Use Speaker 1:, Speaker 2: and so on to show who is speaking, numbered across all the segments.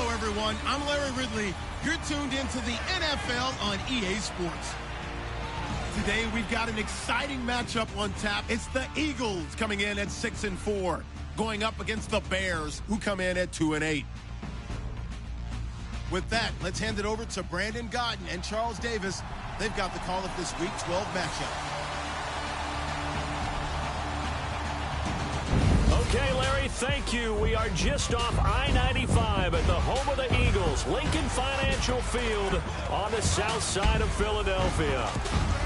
Speaker 1: Hello, everyone. I'm Larry Ridley. You're tuned into the NFL on EA Sports. Today, we've got an exciting matchup on tap. It's the Eagles coming in at 6-4, going up against the Bears, who come in at 2-8. With that, let's hand it over to Brandon Godden and Charles Davis. They've got the call of this Week 12 matchup.
Speaker 2: Okay, Larry, thank you. We are just off I-95 at the home of the Eagles, Lincoln Financial Field on the south side of Philadelphia.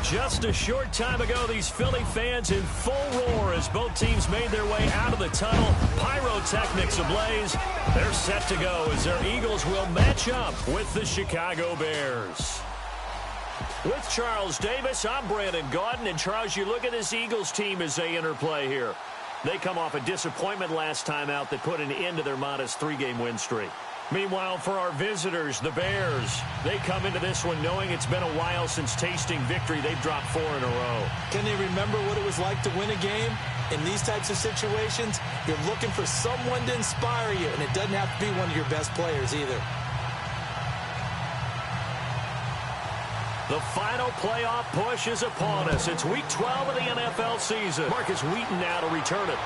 Speaker 2: Just a short time ago, these Philly fans in full roar as both teams made their way out of the tunnel. Pyrotechnics ablaze. They're set to go as their Eagles will match up with the Chicago Bears. With Charles Davis, I'm Brandon Gaudin. And Charles, you look at this Eagles team as they interplay here. They come off a disappointment last time out that put an end to their modest 3-game win streak. Meanwhile, for our visitors, the Bears, they come into this one knowing it's been a while since tasting victory. They've dropped 4 in a row.
Speaker 3: Can they remember what it was like to win a game? In these types of situations, you're looking for someone to inspire you, and it doesn't have to be one of your best players either.
Speaker 2: The final playoff push is upon us. It's Week 12 of the NFL season. Marcus Wheaton now to return it.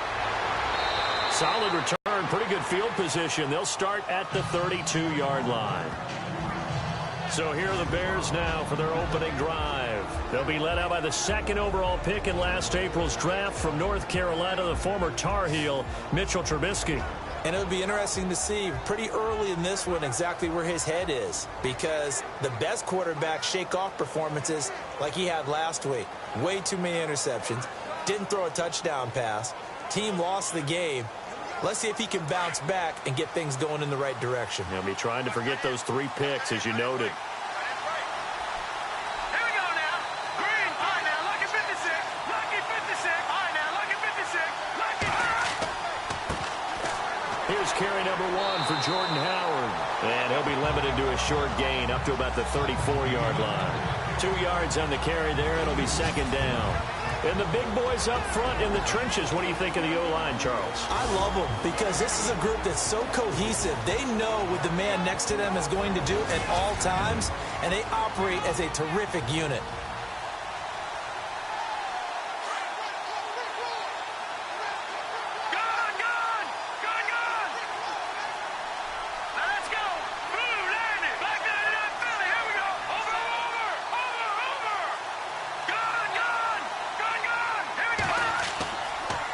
Speaker 2: Solid return, pretty good field position. They'll start at the 32-yard line. So here are the Bears now for their opening drive. They'll be led out by the 2nd overall pick in last April's draft from North Carolina, the former Tar Heel, Mitchell Trubisky.
Speaker 3: And it would be interesting to see pretty early in this one exactly where his head is, because the best quarterbacks shake off performances like he had last week. Way too many interceptions. Didn't throw a touchdown pass. Team lost the game. Let's see if he can bounce back and get things going in the right direction.
Speaker 2: He'll be trying to forget those 3 picks, as you noted. Carry number 1 for Jordan Howard. And he'll be limited to a short gain up to about the 34-yard line. 2 yards on the carry there. It'll be 2nd down. And the big boys up front in the trenches. What do you think of the O-line, Charles?
Speaker 3: I love them because this is a group that's so cohesive. They know what the man next to them is going to do at all times, and they operate as a terrific unit.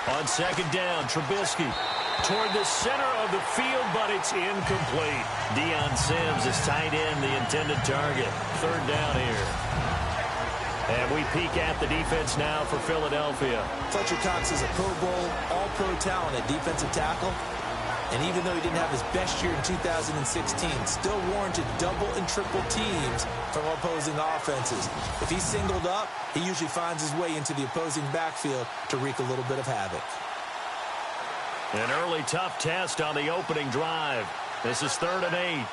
Speaker 2: On 2nd down, Trubisky toward the center of the field, but it's incomplete. Deion Sims is tight end, the intended target. 3rd down here. And we peek at the defense now for Philadelphia.
Speaker 3: Fletcher Cox is a Pro Bowl, all-pro talent at defensive tackle. And even though he didn't have his best year in 2016, still warranted double and triple teams from opposing offenses. If he's singled up, he usually finds his way into the opposing backfield to wreak a little bit of havoc.
Speaker 2: An early tough test on the opening drive. This is 3rd and 8.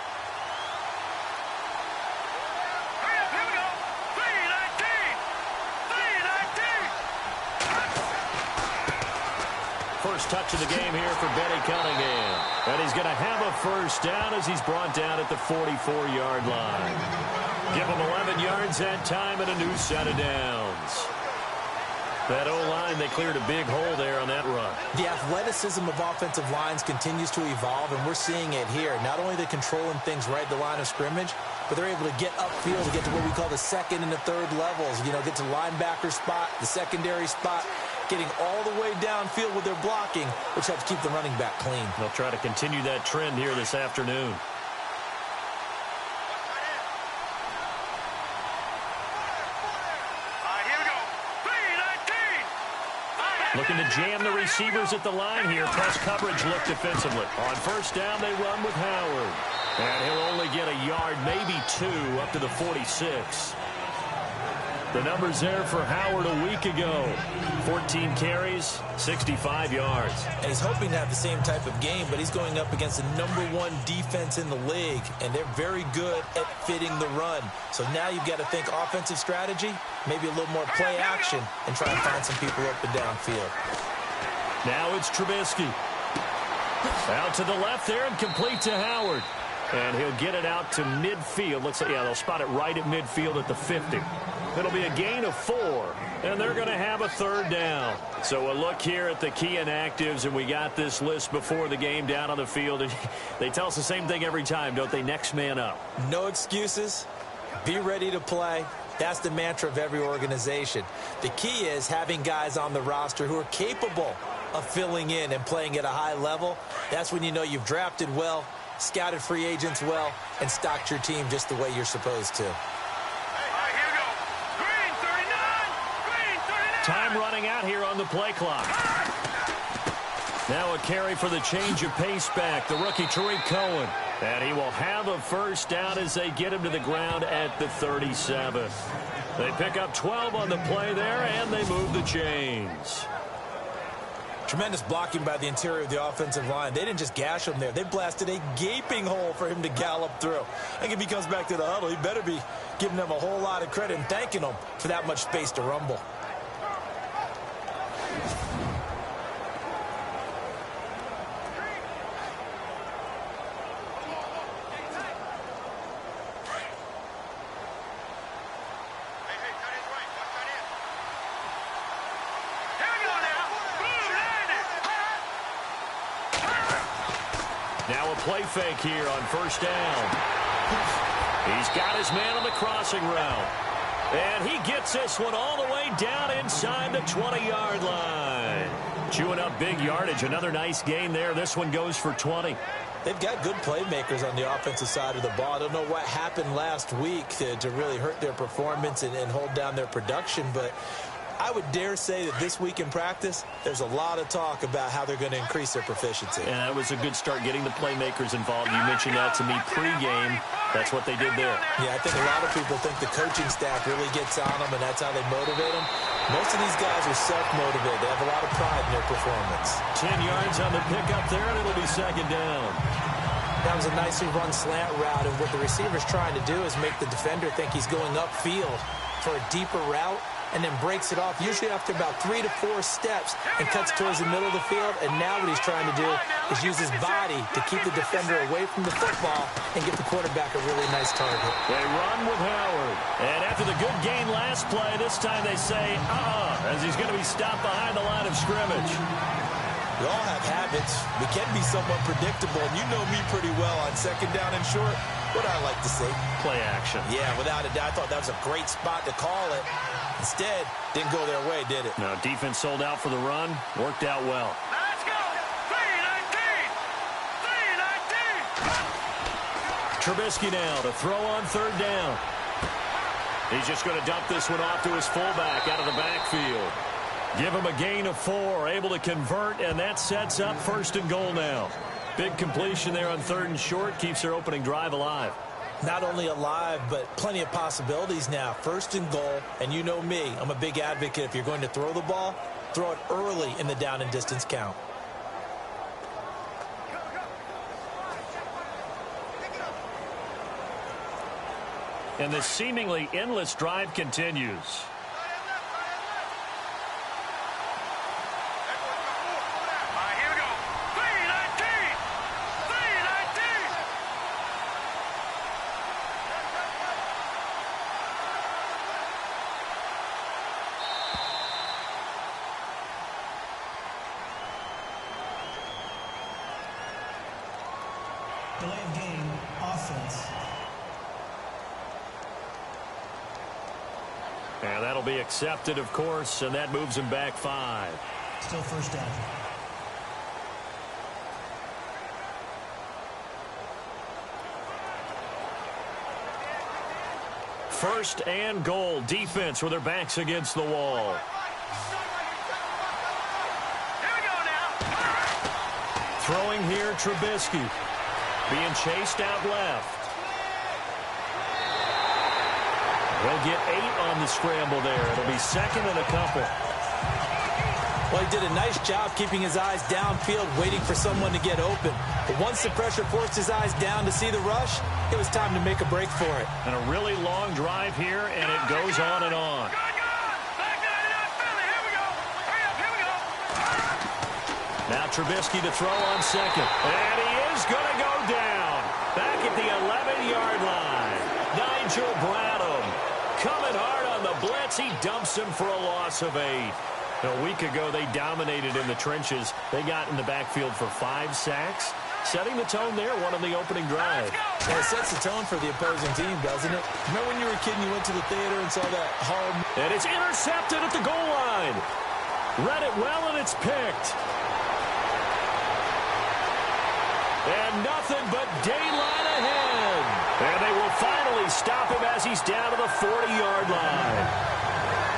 Speaker 2: First touch of the game here for Benny Cunningham. And he's going to have a 1st down as he's brought down at the 44-yard line. Give him 11 yards that time and a new set of downs. That O-line, they cleared a big hole there on that run.
Speaker 3: The athleticism of offensive lines continues to evolve, and we're seeing it here. Not only are they controlling things right at the line of scrimmage, but they're able to get upfield to get to what we call the 2nd and the 3rd levels. You know, get to linebacker spot, the secondary spot, getting all the way downfield with their blocking, which helps keep the running back clean.
Speaker 2: They'll try to continue that trend here this afternoon. Looking to jam the receivers at the line here. Press coverage look defensively. On 1st down, they run with Howard. And he'll only get a yard, maybe 2, up to the 46. The numbers there for Howard a week ago. 14 carries, 65 yards.
Speaker 3: And he's hoping to have the same type of game, but he's going up against the #1 defense in the league, and they're very good at fitting the run. So now you've got to think offensive strategy, maybe a little more play action, and try and find some people up and downfield.
Speaker 2: Now it's Trubisky. Out to the left there and complete to Howard. And he'll get it out to midfield. Let's say, yeah, they'll spot it right at midfield at the 50. It'll be a gain of 4, and they're going to have a 3rd down. So a look here at the key inactives, and we got this list before the game down on the field. And they tell us the same thing every time, don't they? Next man up.
Speaker 3: No excuses. Be ready to play. That's the mantra of every organization. The key is having guys on the roster who are capable of filling in and playing at a high level. That's when you know you've drafted well, scouted free agents well, and stocked your team just the way you're supposed to.
Speaker 2: Time running out here on the play clock. Now a carry for the change of pace back, the rookie Tariq Cohen. And he will have a 1st down as they get him to the ground at the 37. They pick up 12 on the play there, and they move the chains.
Speaker 3: Tremendous blocking by the interior of the offensive line. They didn't just gash him there. They blasted a gaping hole for him to gallop through. I think if he comes back to the huddle, he better be giving them a whole lot of credit and thanking them for that much space to rumble.
Speaker 2: Now a play fake here on 1st down. He's got his man on the crossing route. And he gets this one all the way down inside the 20-yard line. Chewing up big yardage. Another nice gain there. This one goes for 20.
Speaker 3: They've got good playmakers on the offensive side of the ball. I don't know what happened last week to really hurt their performance and hold down their production, but I would dare say that this week in practice, there's a lot of talk about how they're going to increase their proficiency.
Speaker 2: And that was a good start getting the playmakers involved. You mentioned that to me pregame. That's what they did there.
Speaker 3: Yeah, I think a lot of people think the coaching staff really gets on them, and that's how they motivate them. Most of these guys are self-motivated. They have a lot of pride in their performance.
Speaker 2: 10 yards on the pickup there, and it'll be 2nd down.
Speaker 3: That was a nicely run slant route, and what the receiver's trying to do is make the defender think he's going upfield for a deeper route, and then breaks it off, usually after about 3 to 4 steps, and cuts towards the middle of the field. And now what he's trying to do is use his body to keep the defender away from the football and get the quarterback a really nice target.
Speaker 2: They run with Howard. And after the good gain last play, this time they say, as he's going to be stopped behind the line of scrimmage.
Speaker 3: We all have habits. We can be somewhat predictable, and you know me pretty well on 2nd down and short. What I like to see.
Speaker 2: Play action.
Speaker 3: Yeah, without a doubt. I thought that was a great spot to call it. Instead, didn't go their way, did it?
Speaker 2: No, defense sold out for the run. Worked out well.
Speaker 4: Let's go! 3-19! 3-19!
Speaker 2: Trubisky now to throw on 3rd down. He's just going to dump this one off to his fullback out of the backfield. Give him a gain of 4, able to convert, and that sets up 1st and goal now. Big completion there on 3rd and short, keeps their opening drive alive.
Speaker 3: Not only alive, but plenty of possibilities now. 1st and goal, and you know me, I'm a big advocate. If you're going to throw the ball, throw it early in the down and distance count.
Speaker 2: And the seemingly endless drive continues.
Speaker 5: Delay of game, offense.
Speaker 2: And that'll be accepted, of course, and that moves him back 5.
Speaker 5: Still 1st down.
Speaker 2: First and goal. Defense with their backs against the wall. Throwing here, Trubisky. Being chased out left. He'll get 8 on the scramble there. It'll be 2nd and a couple.
Speaker 3: Well, he did a nice job keeping his eyes downfield, waiting for someone to get open. But once the pressure forced his eyes down to see the rush, it was time to make a break for it.
Speaker 2: And a really long drive here, and it goes on and on. Now Trubisky to throw on 2nd. And he is going to go down. Back at the to Bradham. Coming hard on the blitz. He dumps him for a loss of 8. A week ago, they dominated in the trenches. They got in the backfield for 5 sacks, setting the tone there, one on the opening drive.
Speaker 3: Well, it sets the tone for the opposing team, doesn't it? Remember when you were a kid and you went to the theater and saw that horror?
Speaker 2: And it's intercepted at the goal line. Read it well, and it's picked. And nothing but daylight ahead. And they will finally stop him as he's down to the 40-yard line.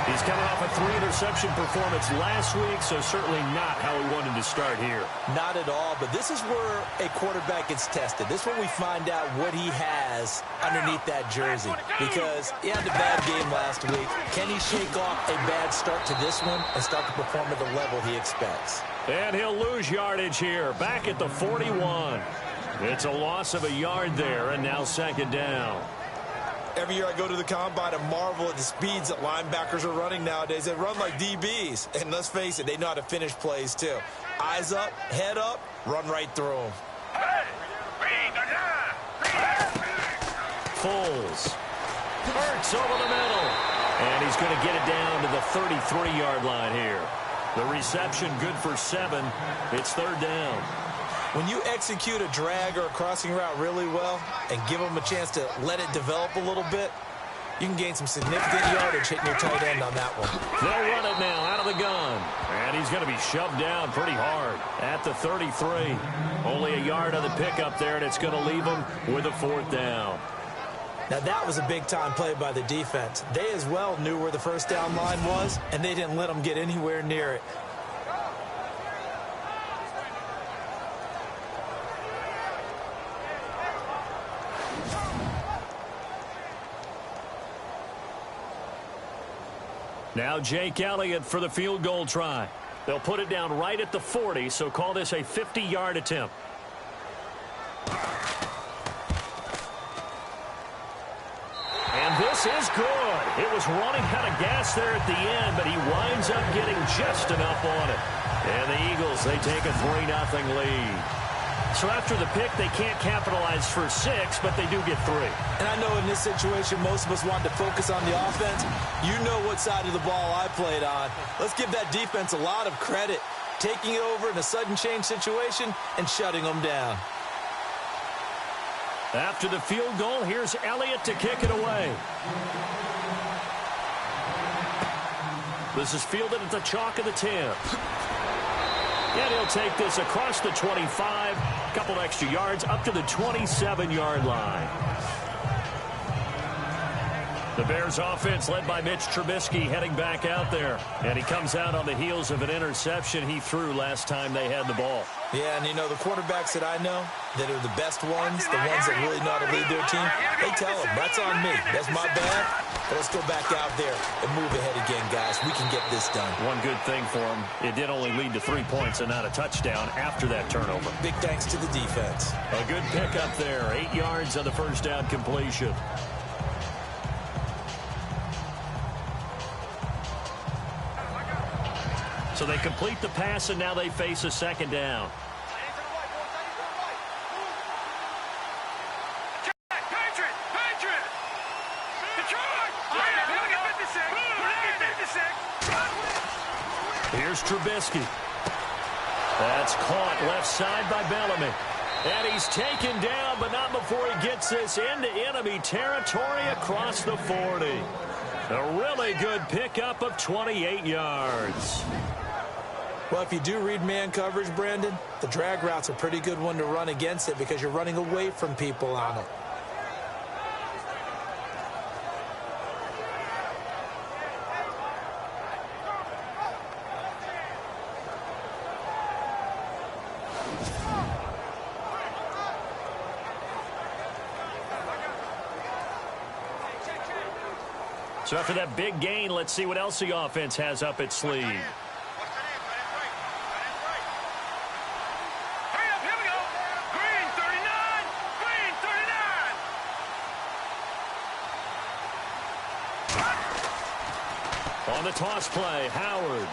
Speaker 2: He's coming off a 3-interception performance last week, so certainly not how he wanted to start here.
Speaker 3: Not at all, but this is where a quarterback gets tested. This is where we find out what he has underneath that jersey. Because he had a bad game last week. Can he shake off a bad start to this one and start to perform at the level he expects?
Speaker 2: And he'll lose yardage here, back at the 41. It's a loss of a yard there, and now second down.
Speaker 3: Every year I go to the combine and marvel at the speeds that linebackers are running nowadays. They run like DBs. And let's face it, they know how to finish plays too. Eyes up, head up, run right through them.
Speaker 2: Foles. Hurts over the middle. And he's going to get it down to the 33-yard line here. The reception good for 7. It's third down.
Speaker 3: When you execute a drag or a crossing route really well and give them a chance to let it develop a little bit, you can gain some significant yardage hitting your tight end on that one.
Speaker 2: They'll run it now out of the gun. And he's going to be shoved down pretty hard at the 33. Only a yard on the pickup there, and it's going to leave him with a 4th down.
Speaker 3: Now, that was a big-time play by the defense. They as well knew where the first down line was, and they didn't let them get anywhere near it.
Speaker 2: Now Jake Elliott for the field goal try. They'll put it down right at the 40, so call this a 50-yard attempt. And this is good. It was running out of gas there at the end, but he winds up getting just enough on it. And the Eagles, they take a 3-0 lead. So after the pick, they can't capitalize for 6, but they do get 3.
Speaker 3: And I know in this situation, most of us wanted to focus on the offense. You know what side of the ball I played on. Let's give that defense a lot of credit, taking it over in a sudden change situation and shutting them down.
Speaker 2: After the field goal, here's Elliott to kick it away. This is fielded at the chalk of the 10. And he'll take this across the 25, a couple extra yards, up to the 27-yard line. The Bears offense led by Mitch Trubisky heading back out there. And he comes out on the heels of an interception he threw last time they had the ball.
Speaker 3: Yeah, and you know, the quarterbacks that I know that are the best ones, the ones that really know how to lead their team, they tell them, that's on me. That's my bad. But let's go back out there and move ahead again, guys. We can get this done.
Speaker 2: One good thing for him, it did only lead to 3 points and not a touchdown after that turnover.
Speaker 3: Big thanks to the defense.
Speaker 2: A good pickup there, 8 yards on the first down completion. So they complete the pass, and now they face a second down. Here's Trubisky. That's caught left side by Bellamy. And he's taken down, but not before he gets this into enemy territory across the 40. A really good pickup of 28 yards.
Speaker 3: Well, if you do read man coverage, Brandon, the drag route's a pretty good one to run against it because you're running away from people on it.
Speaker 2: So after that big gain, let's see what else the offense has up its sleeve. On the toss play, Howard.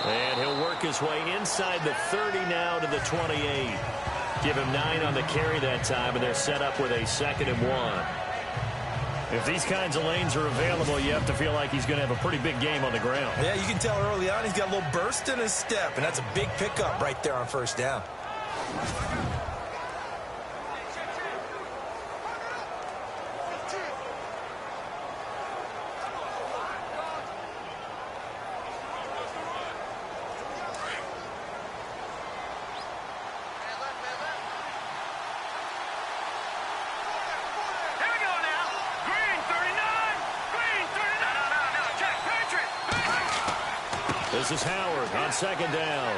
Speaker 2: And he'll work his way inside the 30 now to the 28. Give him 9 on the carry that time, and they're set up with a 2nd and 1. If these kinds of lanes are available, you have to feel like he's going to have a pretty big game on the ground.
Speaker 3: Yeah, you can tell early on he's got a little burst in his step, and that's a big pickup right there on first down.
Speaker 2: This is Howard on second down.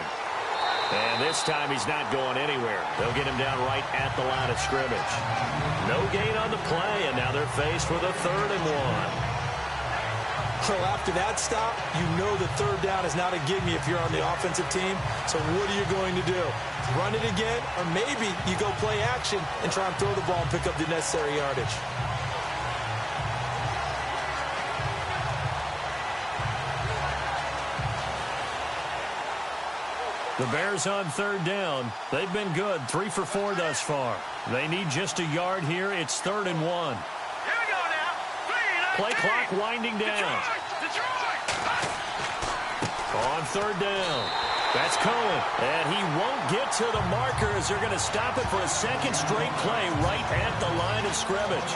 Speaker 2: And this time he's not going anywhere. They'll get him down right at the line of scrimmage. No gain on the play, and now they're faced with a 3rd and 1.
Speaker 3: Well, after that stop, you know the 3rd down is not a gimme if you're on the offensive team. So what are you going to do? Run it again? Or maybe you go play action and try and throw the ball and pick up the necessary yardage.
Speaker 2: The Bears on 3rd down. They've been good, 3 for 4 thus far. They need just a yard here. It's 3rd and 1.
Speaker 4: Here we go now.
Speaker 2: Play clock winding down.
Speaker 4: Detroit.
Speaker 2: On 3rd down. That's Cohen. And he won't get to the marker as they're going to stop it for a second straight play right at the line of scrimmage.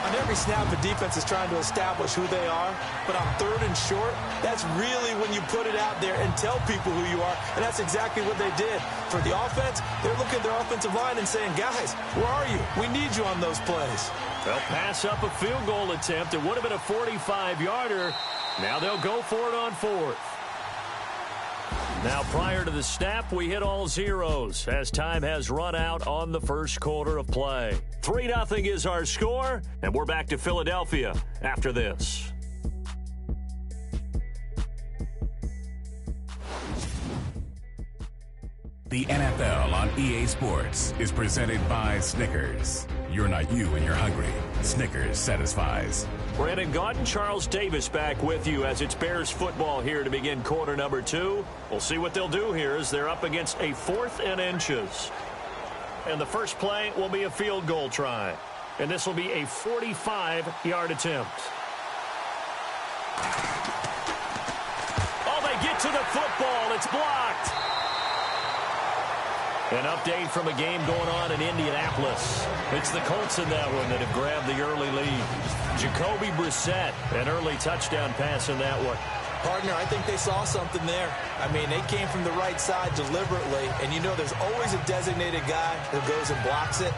Speaker 3: On every snap, the defense is trying to establish who they are, but on 3rd and short, that's really when you put it out there and tell people who you are, and that's exactly what they did. For the offense, they're looking at their offensive line and saying, guys, where are you? We need you on those plays.
Speaker 2: They'll pass up a field goal attempt. It would have been a 45-yarder. Now they'll go for it on 4th. Now, prior to the snap, we hit all zeros as time has run out on the first quarter of play. 3-0 is our score, and we're back to Philadelphia after this.
Speaker 6: The NFL on EA Sports is presented by Snickers. You're not you when you're hungry. Snickers satisfies.
Speaker 2: Brandon Gaudin, Charles Davis back with you as it's Bears football here to begin quarter number 2. We'll see what they'll do here as they're up against a 4th and inches. And the first play will be a field goal try. And this will be a 45-yard attempt. Oh, they get to the football. It's blocked. An update from a game going on in Indianapolis. It's the Colts in that one that have grabbed the early lead. Jacoby Brissett, an early touchdown pass in that one.
Speaker 3: Partner, I think they saw something there. I mean, they came from the right side deliberately, and you know there's always a designated guy who goes and blocks it,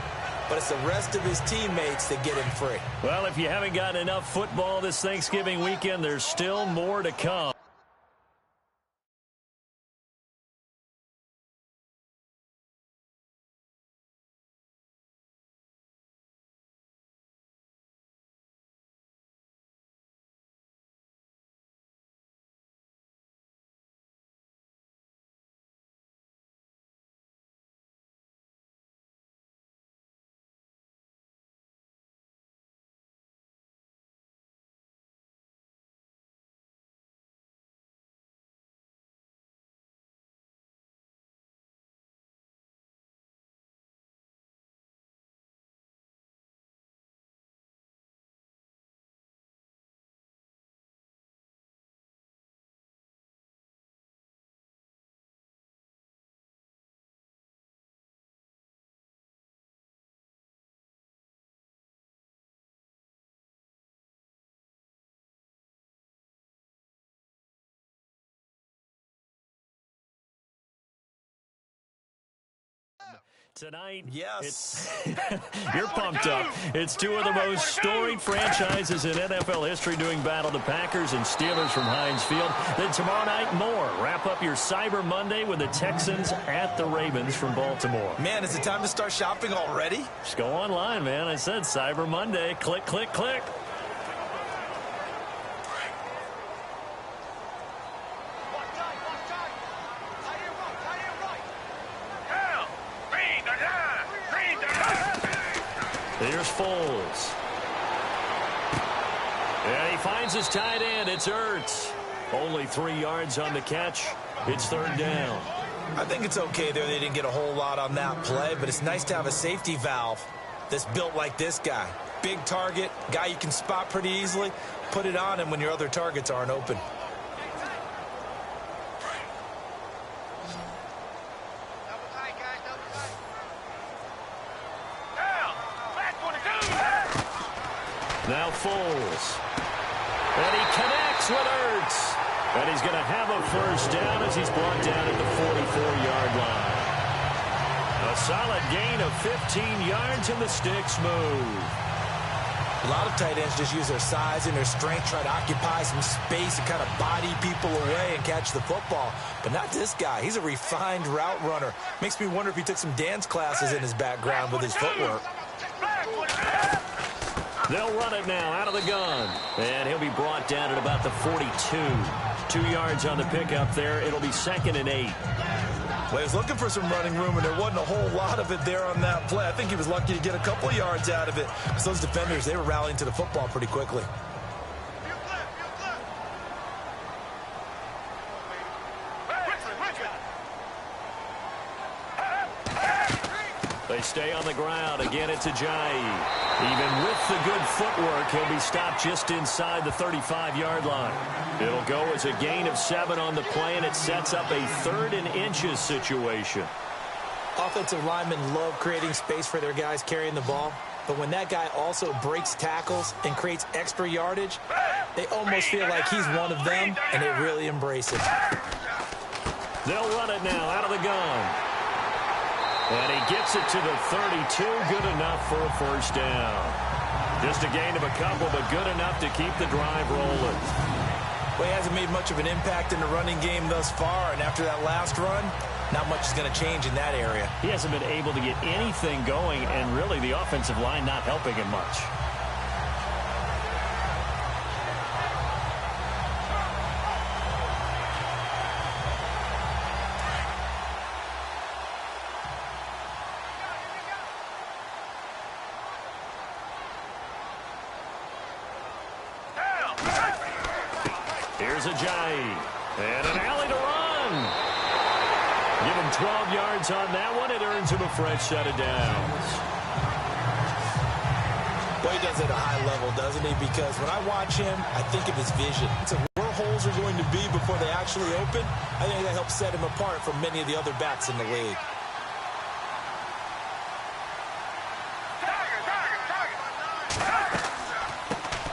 Speaker 3: but it's the rest of his teammates that get him free.
Speaker 2: Well, if you haven't gotten enough football this Thanksgiving weekend, there's still more to come. Tonight,
Speaker 3: yes,
Speaker 2: you're pumped up. It's two of the most storied franchises in NFL history doing battle, the Packers and Steelers from Heinz Field. Then tomorrow night, more. Wrap up your Cyber Monday with the Texans at the Ravens from Baltimore.
Speaker 3: Man, is it time to start shopping already?
Speaker 2: Just go online, man. I said Cyber Monday. Click, click, click. Here's Foles. And he finds his tight end. It's Ertz. Only 3 yards on the catch. It's 3rd down.
Speaker 3: I think it's okay there. They didn't get a whole lot on that play, but it's nice to have a safety valve. that's built like this guy. Big target, guy you can spot pretty easily. Put it on him when your other targets aren't open.
Speaker 2: Now Foles. And he connects with Ertz. And he's going to have a first down as he's brought down at the 44-yard line. A solid gain of 15 yards and the sticks move.
Speaker 3: A lot of tight ends just use their size and their strength, try to occupy some space and kind of body people away and catch the football. But not this guy. He's a refined route runner. Makes me wonder if he took some dance classes in his background with his footwork.
Speaker 2: They'll run it now out of the gun. And he'll be brought down at about the 42. 2 yards on the pickup there. It'll be 2nd and 8.
Speaker 3: Well, he was looking for some running room, and there wasn't a whole lot of it there on that play. I think he was lucky to get a couple yards out of it because those defenders, they were rallying to the football pretty quickly.
Speaker 2: They stay on the ground. Again, it's Ajayi. Even with the good footwork, he'll be stopped just inside the 35-yard line. It'll go as a gain of 7 on the play, and it sets up a 3rd and inches situation.
Speaker 3: Offensive linemen love creating space for their guys carrying the ball, but when that guy also breaks tackles and creates extra yardage, they almost feel like he's one of them, and they really embrace it.
Speaker 2: They'll run it now out of the gun. And he gets it to the 32, good enough for a first down. Just a gain of a couple, but good enough to keep the drive rolling.
Speaker 3: Well, he hasn't made much of an impact in the running game thus far, and after that last run, not much is going to change in that area.
Speaker 2: He hasn't been able to get anything going, and really the offensive line not helping him much. Here's Ajayi. And an alley to run. Give him 12 yards on that one. It earns him a fresh set of downs.
Speaker 3: Well, he does it at a high level, doesn't he? Because when I watch him, I think of his vision. So where holes are going to be before they actually open, I think that helps set him apart from many of the other backs in the league.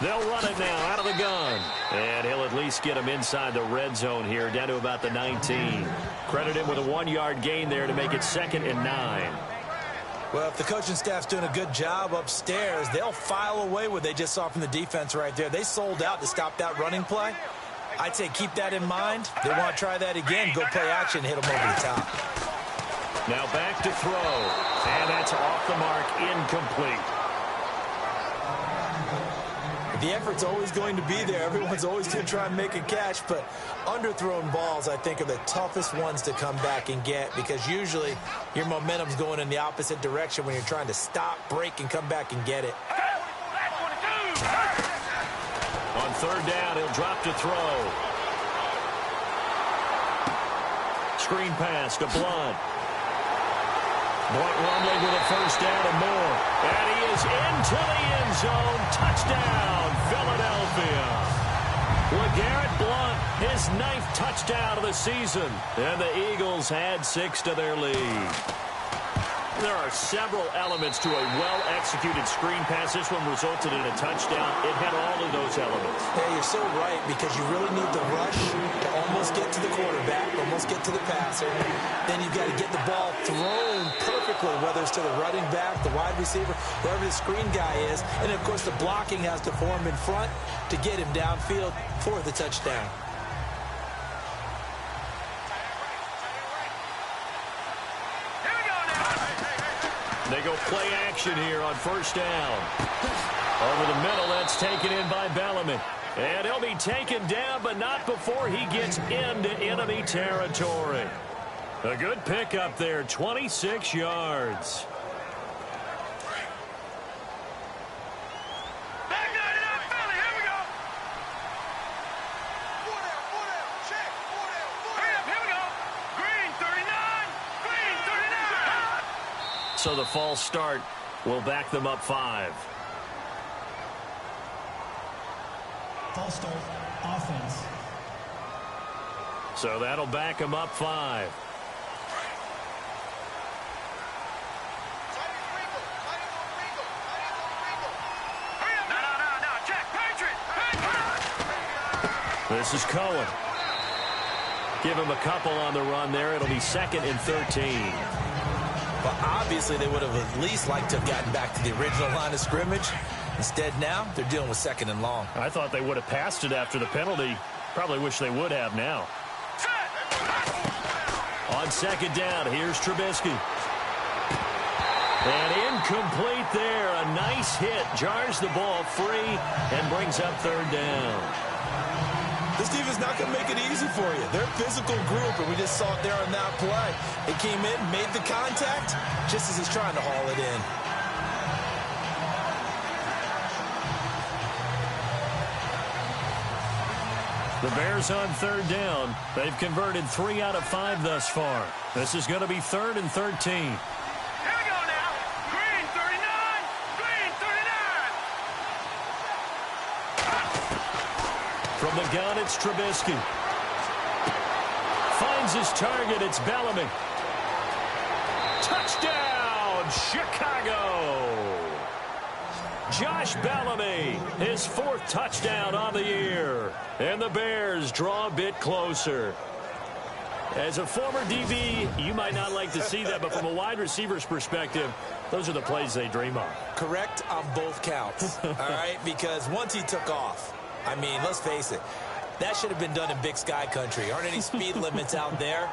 Speaker 2: They'll run it now out of the gun. And he'll at least get him inside the red zone here, down to about the 19. Credit him with a 1-yard gain there to make it 2nd and 9.
Speaker 3: Well, if the coaching staff's doing a good job upstairs, they'll file away what they just saw from the defense right there. They sold out to stop that running play. I'd say keep that in mind. They want to try that again, go play action, hit them over the top.
Speaker 2: Now back to throw. And that's off the mark, incomplete.
Speaker 3: The effort's always going to be there. Everyone's always going to try and make a catch, but underthrown balls, I think, are the toughest ones to come back and get because usually your momentum's going in the opposite direction when you're trying to stop, break, and come back and get it.
Speaker 2: On 3rd down, he'll drop to throw. Screen pass to Blunt. Blunt rumbling with a first down and more. And he is into the end zone. Touchdown, Philadelphia. LeGarrette Blunt, his 9th touchdown of the season. And the Eagles add 6 to their lead. There are several elements to a well-executed screen pass. This one resulted in a touchdown. It had all of those elements.
Speaker 3: Yeah, you're so right because you really need the rush to almost get to the quarterback, almost get to the passer. Then you've got to get the ball thrown perfectly, whether it's to the running back, the wide receiver, wherever the screen guy is. And, of course, the blocking has to form in front to get him downfield for the touchdown.
Speaker 2: They go play action here on 1st down. Over the middle, that's taken in by Bellamy. And he'll be taken down, but not before he gets into enemy territory. A good pickup there, 26 yards. So the false start will back them up 5.
Speaker 5: False start, offense.
Speaker 2: So that'll back them up 5. This is Cohen. Give him a couple on the run there. It'll be 2nd and 13.
Speaker 3: But obviously they would have at least liked to have gotten back to the original line of scrimmage. Instead now they're dealing with 2nd and long.
Speaker 2: I thought they would have passed it after the penalty. Probably wish they would have now. On 2nd down, here's Trubisky. And incomplete there. A nice hit. Jars the ball free and brings up 3rd down.
Speaker 3: This defense not going to make it easy for you. They're a physical group, and we just saw it there on that play. It came in, made the contact, just as he's trying to haul it in.
Speaker 2: The Bears on 3rd down. They've converted 3 out of 5 thus far. This is going to be 3rd and 13. From the gun, it's Trubisky. Finds his target. It's Bellamy. Touchdown, Chicago. Josh Bellamy, his 4th touchdown on the year. And the Bears draw a bit closer. As a former DB, you might not like to see that, but from a wide receiver's perspective, those are the plays they dream of.
Speaker 3: Correct on both counts, all right? Because once he took off, I mean, let's face it, that should have been done in Big Sky country. Aren't any speed limits out there?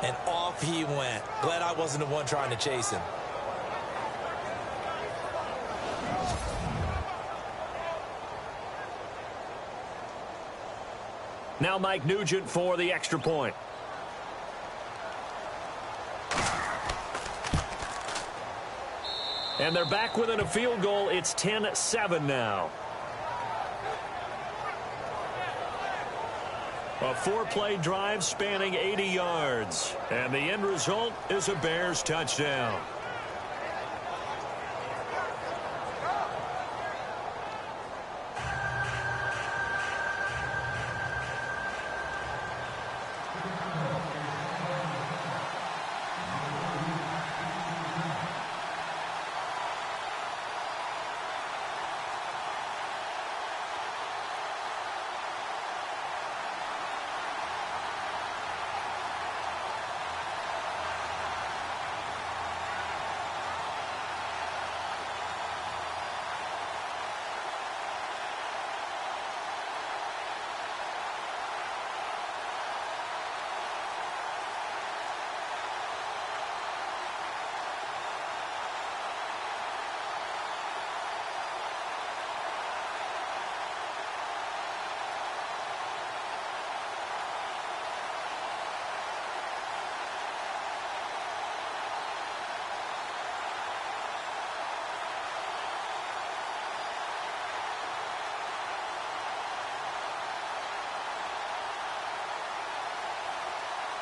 Speaker 3: And off he went. Glad I wasn't the one trying to chase him.
Speaker 2: Now Mike Nugent for the extra point. And they're back within a field goal. It's 10-7 now. A 4-play drive spanning 80 yards. And the end result is a Bears touchdown.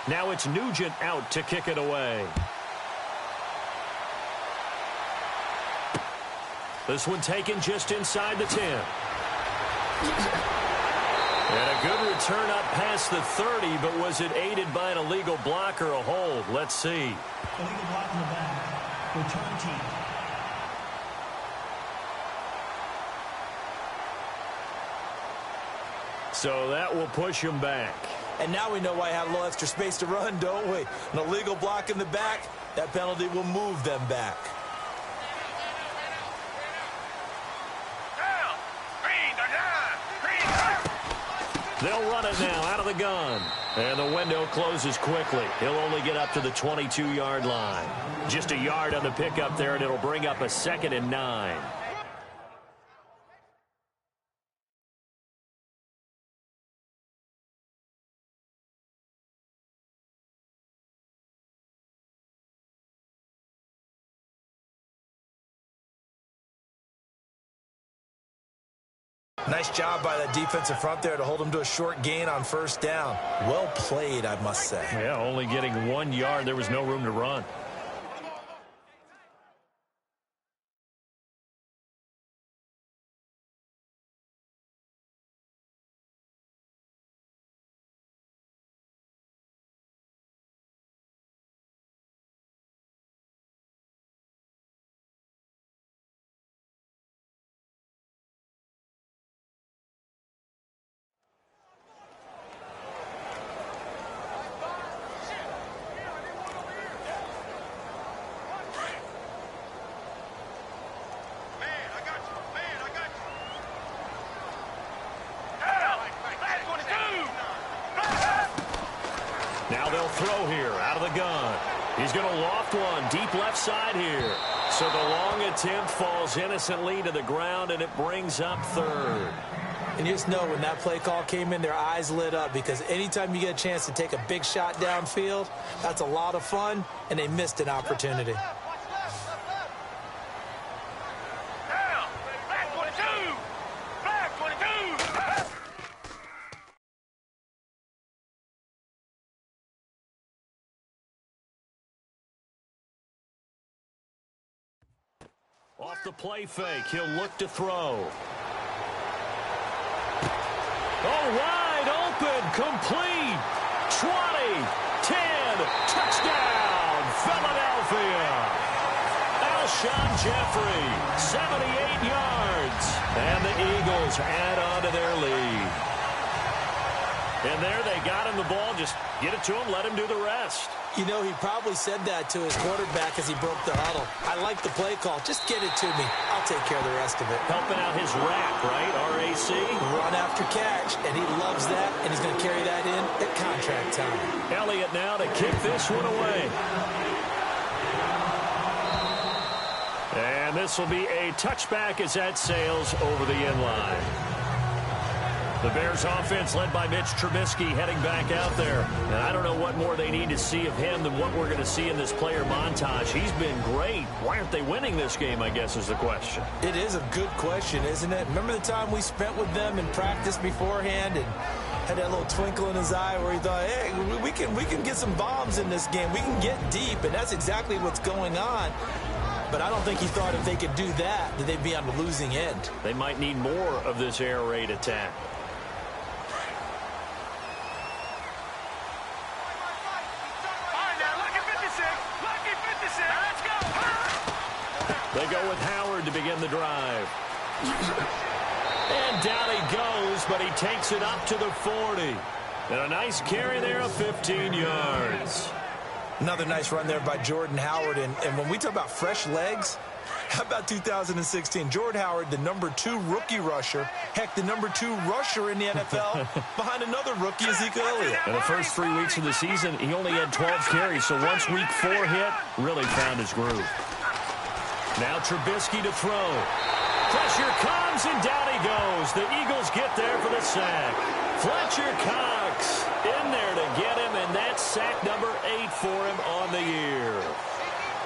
Speaker 2: Now it's Nugent out to kick it away. This one taken just inside the 10. And a good return up past the 30, but was it aided by an illegal block or a hold? Let's see.
Speaker 5: Illegal block in the back. Return team.
Speaker 2: So that will push him back.
Speaker 3: And now we know why I had a little extra space to run, don't we? An illegal block in the back, that penalty will move them back.
Speaker 2: They'll run it now out of the gun. And the window closes quickly. He'll only get up to the 22-yard line. Just a yard on the pickup there, and it'll bring up a 2nd and 9.
Speaker 3: Nice job by that defensive front there to hold him to a short gain on 1st down. Well played, I must say.
Speaker 2: Yeah, only getting 1 yard. There was no room to run. throw here out of the gun. He's going to loft one deep left side here. So the long attempt falls innocently to the ground, and it brings up third.
Speaker 3: And you just know when that play call came in, their eyes lit up, because anytime you get a chance to take a big shot downfield, that's a lot of fun, and they missed an opportunity.
Speaker 2: Off the play fake, he'll look to throw. Oh, wide open, complete. 20, 10, touchdown, Philadelphia. Alshon Jeffrey, 78 yards. And the Eagles add on to their lead. And there they got him the ball. Just get it to him, let him do the rest.
Speaker 3: You know, he probably said that to his quarterback as he broke the huddle. I like the play call. Just get it to me. I'll take care of the rest of it.
Speaker 2: Helping out his rack, right? RAC.
Speaker 3: Run after catch, and he loves that, and he's going to carry that in at contract time.
Speaker 2: Elliott now to kick this one away. And this will be a touchback as that sails over the end line. The Bears offense led by Mitch Trubisky heading back out there. And I don't know what more they need to see of him than what we're going to see in this player montage. He's been great. Why aren't they winning this game, I guess, is the question.
Speaker 3: It is a good question, isn't it? Remember the time we spent with them in practice beforehand and had that little twinkle in his eye where he thought, hey, we can get some bombs in this game. We can get deep, and that's exactly what's going on. But I don't think he thought if they could do that they'd be on the losing end.
Speaker 2: They might need more of this air raid attack. They go with Howard to begin the drive. And down he goes, but he takes it up to the 40. And a nice carry there of 15 yards.
Speaker 3: Another nice run there by Jordan Howard. And when we talk about fresh legs, how about 2016? Jordan Howard, the #2 rookie rusher. Heck, the #2 rusher in the NFL behind another rookie, Ezekiel Elliott.
Speaker 2: In the first 3 weeks of the season, he only had 12 carries. So once week 4 hit, really found his groove. Now Trubisky to throw. Pressure comes, and down he goes. The Eagles get there for the sack. Fletcher Cox in there to get him, and that's sack number 8 for him on the year.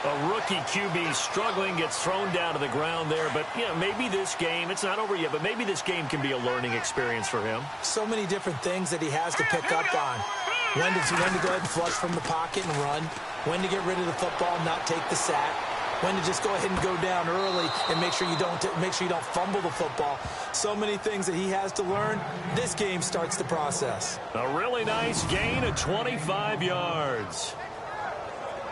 Speaker 2: A rookie QB struggling, gets thrown down to the ground there. But, you know, maybe this game, it's not over yet, but maybe this game can be a learning experience for him.
Speaker 3: So many different things that he has to pick up on. When to go ahead and flush from the pocket and run. When to get rid of the football and not take the sack. When to just go ahead and go down early and make sure you don't fumble the football. So many things that he has to learn. This game starts the process.
Speaker 2: A really nice gain of 25 yards.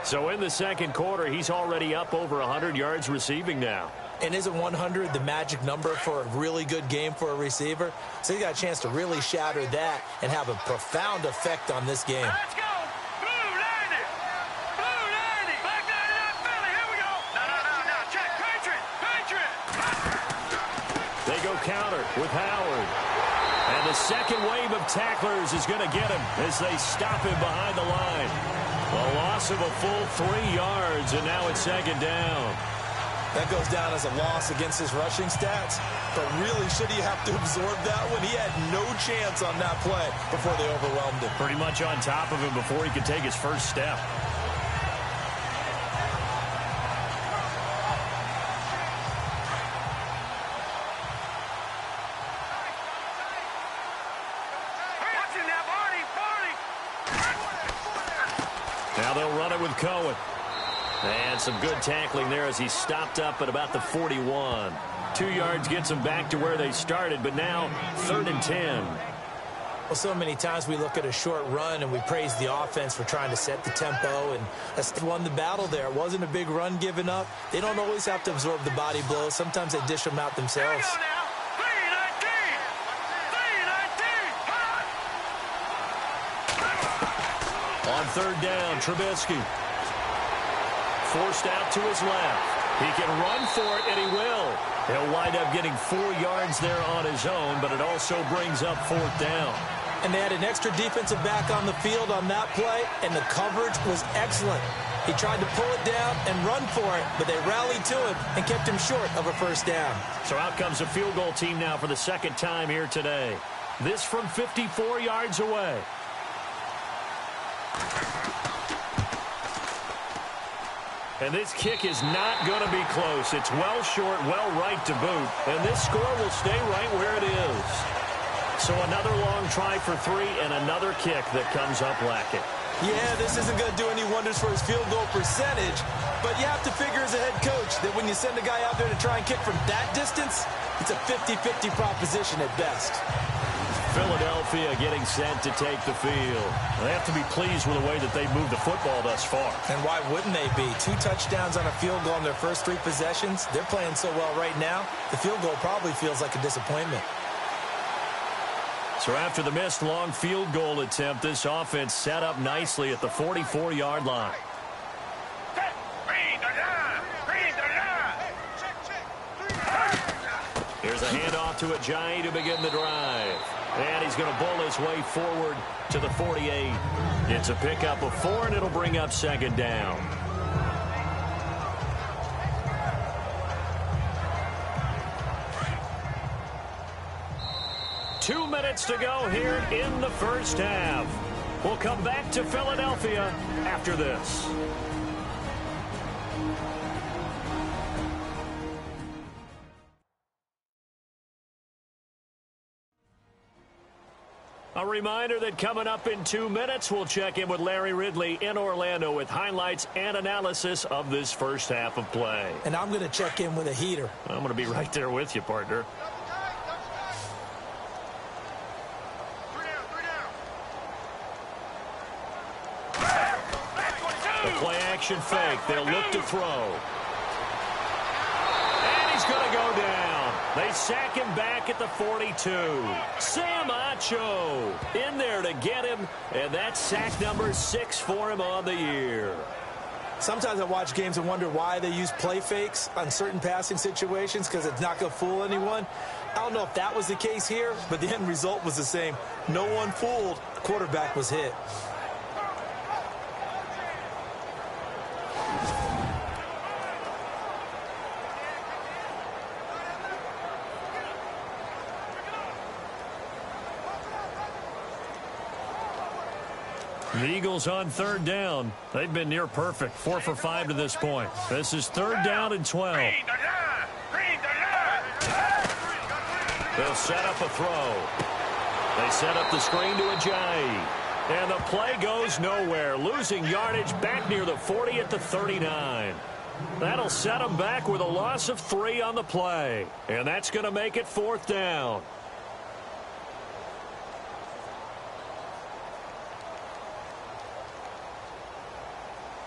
Speaker 2: So in the second quarter, he's already up over 100 yards receiving now.
Speaker 3: And isn't 100 the magic number for a really good game for a receiver? So he got a chance to really shatter that and have a profound effect on this game.
Speaker 4: Let's go! Blue 90! Blue 90! Back 99 Philly, here we go! No, check, Patriot!
Speaker 2: They go counter with Howard. And the second wave of tacklers is going to get him as they stop him behind the line. A loss of a full 3 yards, and now it's second down.
Speaker 3: That goes down as a loss against his rushing stats. But really, should he have to absorb that one? He had no chance on that play before they overwhelmed him.
Speaker 2: Pretty much on top of him before he could take his first step. Now they'll run it with Cohen. And some good tackling there as he stopped up at about the 41. 2 yards gets them back to where they started, but now 3rd and 10.
Speaker 3: Well, so many times we look at a short run and we praise the offense for trying to set the tempo, and that's won the battle there. It wasn't a big run given up. They don't always have to absorb the body blows. Sometimes they dish them out themselves.
Speaker 2: On 3rd down, Trubisky. Forced out to his left. He can run for it, and he will. He'll wind up getting 4 yards there on his own, but it also brings up 4th down.
Speaker 3: And they had an extra defensive back on the field on that play, and the coverage was excellent. He tried to pull it down and run for it, but they rallied to him and kept him short of a first down.
Speaker 2: So out comes a field goal team now for the second time here today. This from 54 yards away. And this kick is not going to be close. It's well short, well right to boot. And this score will stay right where it is. So another long try for 3 and another kick that comes up lacking.
Speaker 3: Yeah, this isn't going to do any wonders for his field goal percentage, but you have to figure as a head coach that when you send a guy out there to try and kick from that distance, it's a 50-50 proposition at best.
Speaker 2: Philadelphia getting set to take the field. They have to be pleased with the way that they've moved the football thus far. And
Speaker 3: why wouldn't they be? 2 touchdowns on a field goal in their first 3 possessions. They're playing so well right now, the field goal probably feels like a disappointment.
Speaker 2: So after the missed long field goal attempt, this offense set up nicely at the 44-yard line. Here's a handoff to Ajayi to begin the drive. And he's going to bull his way forward to the 48. It's a pickup of 4, and it'll bring up second down. Two minutes to go here in the first half. We'll come back to Philadelphia after this. A reminder that coming up in 2 minutes, we'll check in with Larry Ridley in Orlando with highlights and analysis of this first half of play.
Speaker 3: And I'm going to check in with a heater.
Speaker 2: I'm going to be right there with you, partner. The play-action fake. They'll look to throw. And he's going to go down. They sack him back at the 42. Sam Acho in there to get him, and that's sack number 6 for him on the year.
Speaker 3: Sometimes I watch games and wonder why they use play fakes on certain passing situations because it's not going to fool anyone. I don't know if that was the case here, but the end result was the same. No one fooled. The quarterback was hit.
Speaker 2: The Eagles on third down. They've been near perfect. 4 for 5 to this point. This is 3rd down and 12. They'll set up a throw. They set up the screen to Ajayi. And the play goes nowhere. Losing yardage back near the 40 at the 39. That'll set them back with a loss of 3 on the play. And that's going to make it 4th down.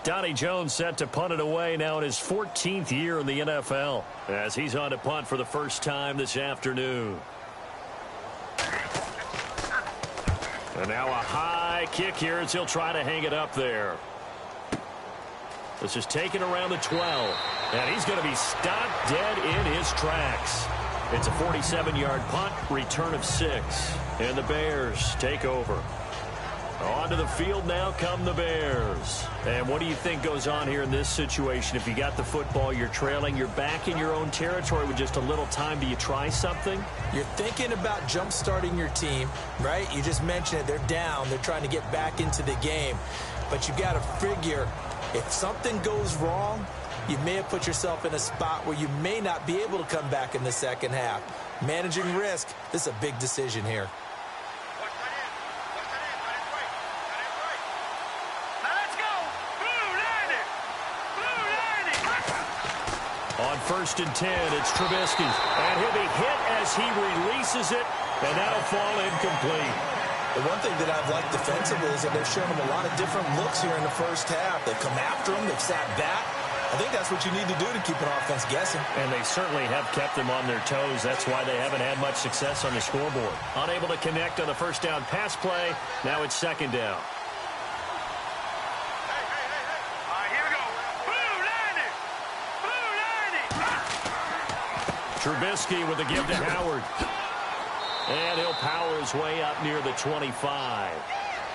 Speaker 2: Donnie Jones set to punt it away now in his 14th year in the NFL as he's on to punt for the first time this afternoon. And now a high kick here as he'll try to hang it up there. This is taken around the 12. And he's going to be stopped dead in his tracks. It's a 47-yard punt, return of 6. And the Bears take over. Onto the field now come the Bears. And what do you think goes on here in this situation? If you got the football, you're trailing, you're back in your own territory with just a little time. Do you try something?
Speaker 3: You're thinking about jump-starting your team, right? You just mentioned it. They're down. They're trying to get back into the game. But you got to figure if something goes wrong, you may have put yourself in a spot where you may not be able to come back in the second half. Managing risk, this is a big decision here.
Speaker 2: On 1st and 10, it's Trubisky. And he'll be hit as he releases it, and that'll fall incomplete.
Speaker 3: The one thing that I've liked defensively is that they've shown him a lot of different looks here in the first half. They've come after him. They've sat back. I think that's what you need to do to keep an offense guessing.
Speaker 2: And they certainly have kept them on their toes. That's why they haven't had much success on the scoreboard. Unable to connect on the first down pass play. Now it's 2nd down. Trubisky with a give to Howard. And he'll power his way up near the 25.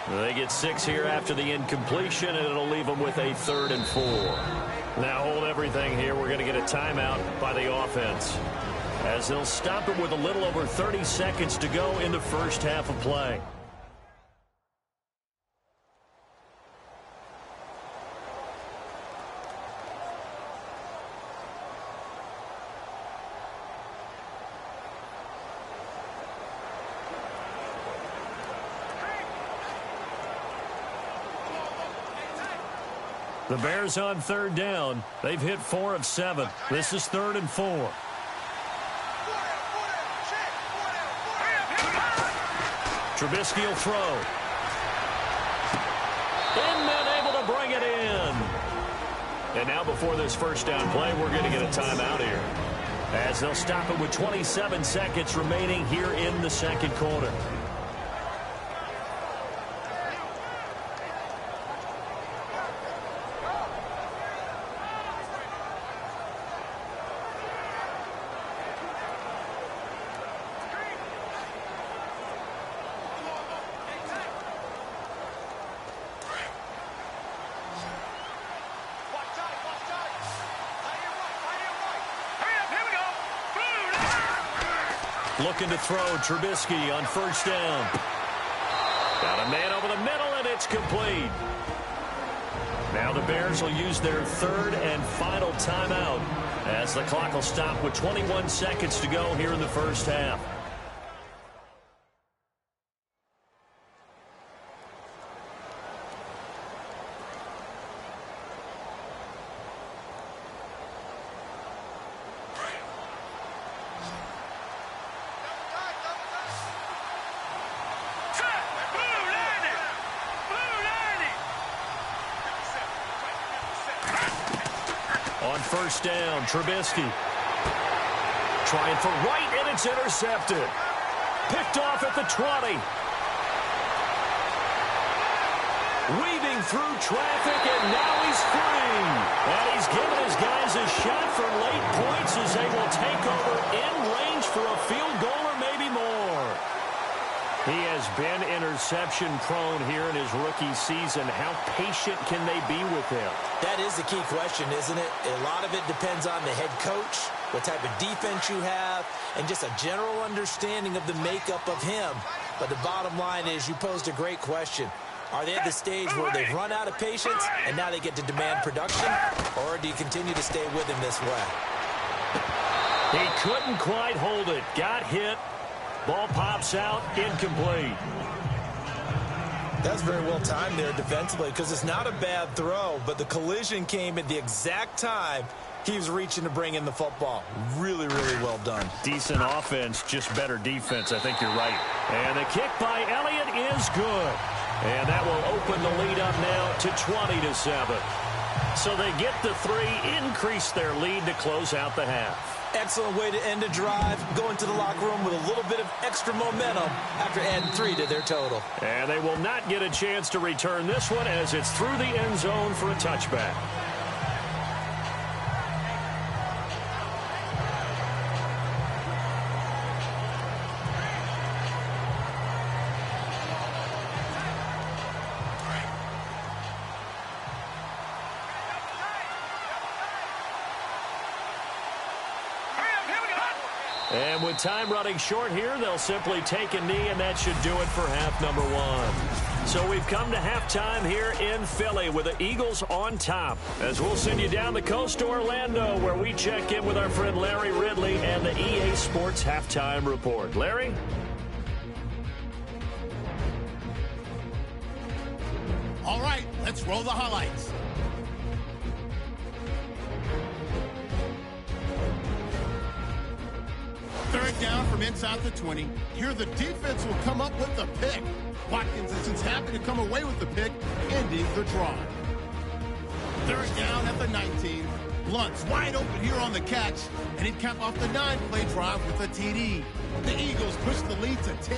Speaker 2: They get 6 here after the incompletion, and it'll leave them with a 3rd and 4. Now hold everything here. We're going to get a timeout by the offense, as they'll stop it with a little over 30 seconds to go in the first half of play. The Bears on 3rd down. They've hit 4 of 7. This is 3rd and 4. Trubisky will throw. Inman able to bring it in. And now before this first down play, we're going to get a timeout here, as they'll stop it with 27 seconds remaining here in the second quarter. Looking to throw, Trubisky on 1st down. Got a man over the middle, and it's complete. Now the Bears will use their 3rd and final timeout, as the clock will stop with 21 seconds to go here in the first half. On 1st down, Trubisky trying for right, and it's intercepted. Picked off at the 20. Weaving through traffic, and now he's free. And he's given his guys a shot for late points as they will take over in range for a field goal or maybe more. He has been interception-prone here in his rookie season. How patient can they be with him?
Speaker 3: That is the key question, isn't it? A lot of it depends on the head coach, what type of defense you have, and just a general understanding of the makeup of him. But the bottom line is, you posed a great question. Are they at the stage where they've run out of patience and now they get to demand production? Or do you continue to stay with him this way?
Speaker 2: He couldn't quite hold it. Got hit. Ball pops out, incomplete.
Speaker 3: That's very well timed there defensively, because it's not a bad throw, but the collision came at the exact time he was reaching to bring in the football. Really, really well done.
Speaker 2: Decent offense, just better defense. I think you're right. And the kick by Elliott is good. And that will open the lead up now to 20-7. So they get the 3, increase their lead to close out the half.
Speaker 3: Excellent way to end a drive, go into the locker room with a little bit of extra momentum after adding 3 to their total.
Speaker 2: And they will not get a chance to return this one, as it's through the end zone for a touchback. And with time running short here, they'll simply take a knee, and that should do it for half number 1. So we've come to halftime here in Philly with the Eagles on top, as we'll send you down the coast to Orlando, where we check in with our friend Larry Ridley and the EA Sports Halftime Report. Larry?
Speaker 1: All right, let's roll the highlights. Third down from inside the 20. Here the defense will come up with the pick. Watkins is just happy to come away with the pick, ending the drive. Third down at the 19. Luntz wide open here on the catch, and he'd cap off the 9-play drive with a TD. The Eagles push the lead to 10.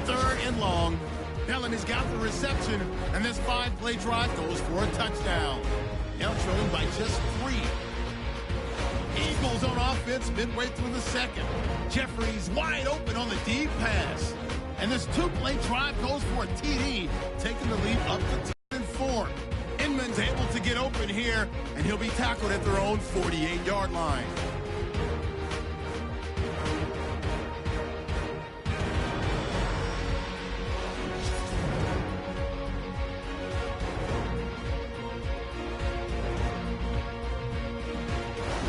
Speaker 1: Third and long. Bellamy's got the reception, and this 5-play drive goes for a touchdown. Now trailing by just 3. Eagles on offense offense midway through the second. Jeffries wide open on the deep pass. And this two-play drive goes for a TD, taking the lead up to 10-4. Inman's able to get open here, and he'll be tackled at their own 48-yard line.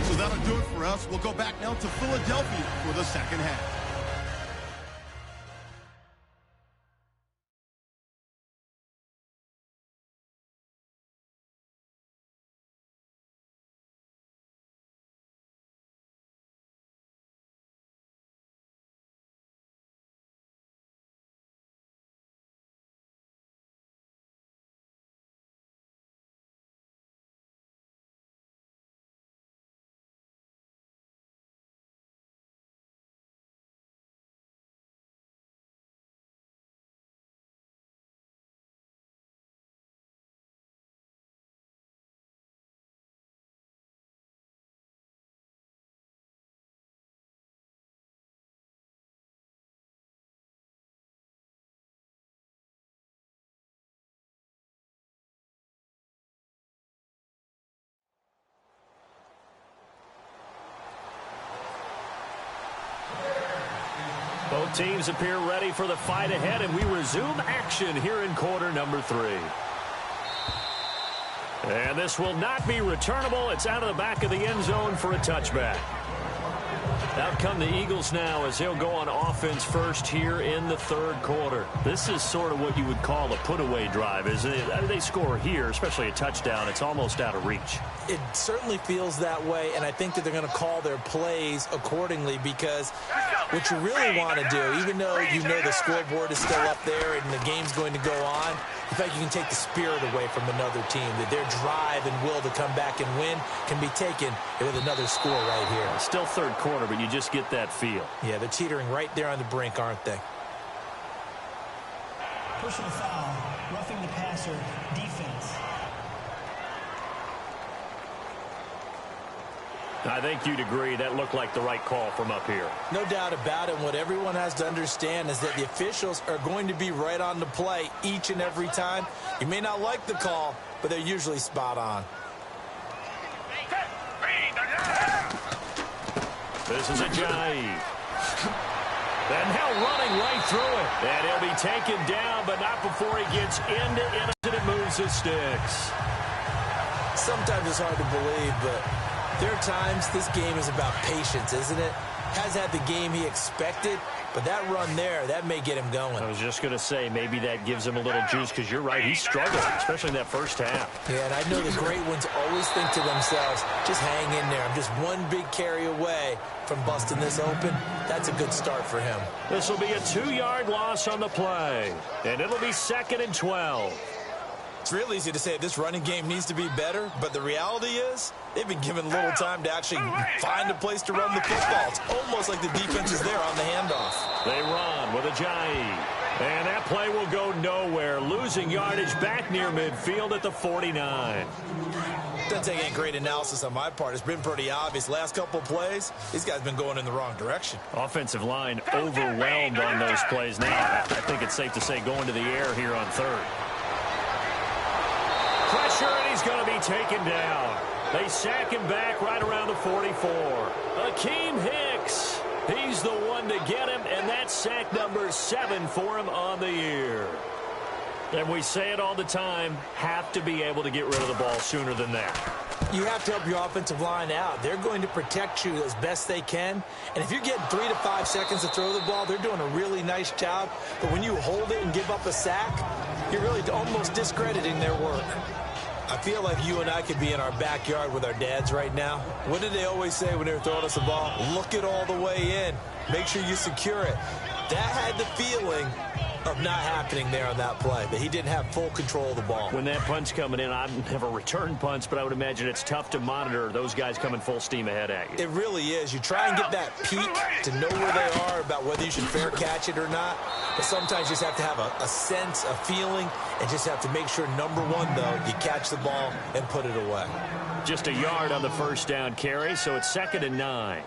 Speaker 1: So that'll do it for us. We'll go back now to Philadelphia for the second half.
Speaker 2: Both teams appear ready for the fight ahead, and we resume action here in quarter number 3. And this will not be returnable. It's out of the back of the end zone for a touchback. Out come the Eagles now as they'll go on offense first here in the third quarter. This is sort of what you would call a put-away drive, isn't it? They score here, especially a touchdown. It's almost out of reach.
Speaker 3: It certainly feels that way, and I think that they're going to call their plays accordingly, because what you really want to do, even though you know the scoreboard is still up there and the game's going to go on, in fact, you can take the spirit away from another team, that their drive and will to come back and win can be taken with another score right here.
Speaker 2: Still third quarter, but you just get that feel.
Speaker 3: Yeah, they're teetering right there on the brink, aren't they?
Speaker 5: Personal foul, roughing the passer, defense.
Speaker 2: I think you'd agree that looked like the right call from up here.
Speaker 3: No doubt about it. What everyone has to understand is that the officials are going to be right on the play each and every time. You may not like the call, but they're usually spot on.
Speaker 2: This is a jive. And now running right through it. And he'll be taken down, but not before he gets into it and it moves his sticks.
Speaker 3: Sometimes it's hard to believe, but there are times this game is about patience, isn't it? Has had the game he expected, but that run there, that may get him going.
Speaker 2: I was just going to say, maybe that gives him a little juice, because you're right, he struggled, especially in that first half.
Speaker 3: Yeah, and I know the great ones always think to themselves, just hang in there. I'm just one big carry away from busting this open. That's a good start for him.
Speaker 2: This will be a 2-yard loss on the play, and it'll be 2nd and 12.
Speaker 3: It's real easy to say this running game needs to be better, but the reality is they've been given little time to actually find a place to run the football. It's almost like the defense is there on the handoff.
Speaker 2: They run with a jive. And that play will go nowhere, losing yardage back near midfield at the 49.
Speaker 3: Doesn't take any great analysis on my part. It's been pretty obvious. Last couple of plays, these guys have been going in the wrong direction.
Speaker 2: Offensive line overwhelmed on those plays. Now, I think it's safe to say going to the air here on third. Pressure, and he's going to be taken down. They sack him back right around the 44. Akeem Hicks, he's the one to get him, and that's sack number 7 for him on the year. And we say it all the time, have to be able to get rid of the ball sooner than that.
Speaker 3: You have to help your offensive line out. They're going to protect you as best they can. And if you're getting 3 to 5 seconds to throw the ball, they're doing a really nice job. But when you hold it and give up a sack, you're really almost discrediting their work. I feel like you and I could be in our backyard with our dads right now. What did they always say when they were throwing us the ball? Look it all the way in. Make sure you secure it. That had the feeling of not happening there on that play, that he didn't have full control of the ball.
Speaker 2: When that punt's coming in, I've never returned punts, but I would imagine it's tough to monitor those guys coming full steam ahead at you.
Speaker 3: It really is. You try and get that peek to know where they are, about whether you should fair catch it or not. But sometimes you just have to have a sense, a feeling, and just have to make sure, number one, though, you catch the ball and put it away.
Speaker 2: Just a yard on the first down carry, so it's 2nd and 9.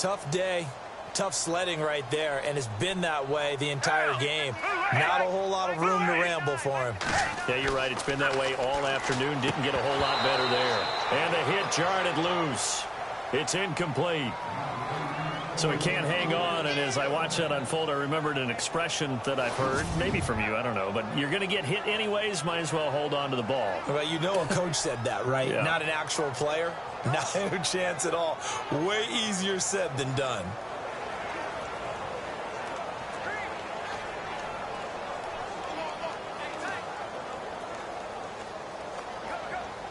Speaker 3: tough day, tough sledding right there, and it's been that way the entire game. Not a whole lot of room to ramble for him.
Speaker 2: Yeah, you're right. It's been that way all afternoon. Didn't get a whole lot better there. And the hit jarred it loose. It's incomplete. So he can't hang on, and as I watch that unfold, I remembered an expression that I've heard, maybe from you, I don't know, but you're going to get hit anyways, might as well hold on to the ball.
Speaker 3: Well, you know a coach said that, right?
Speaker 2: Yeah.
Speaker 3: Not an actual player. Not a chance at all. Way easier said than done.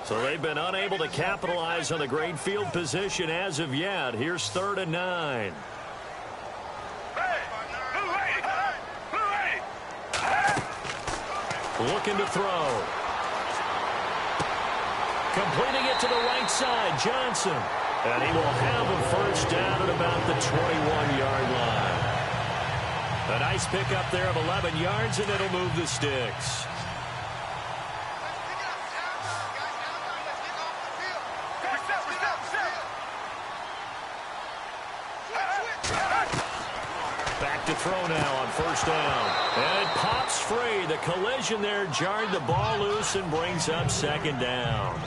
Speaker 2: So they've been unable to capitalize on the great field position as of yet. Here's 3rd and 9. Looking to throw. Completing it to the right side, Johnson. And he will have a first down at about the 21-yard line. A nice pickup there of 11 yards, and it'll move the sticks. Back to throw now on 1st down. And it pops free. The collision there jarred the ball loose and brings up 2nd down.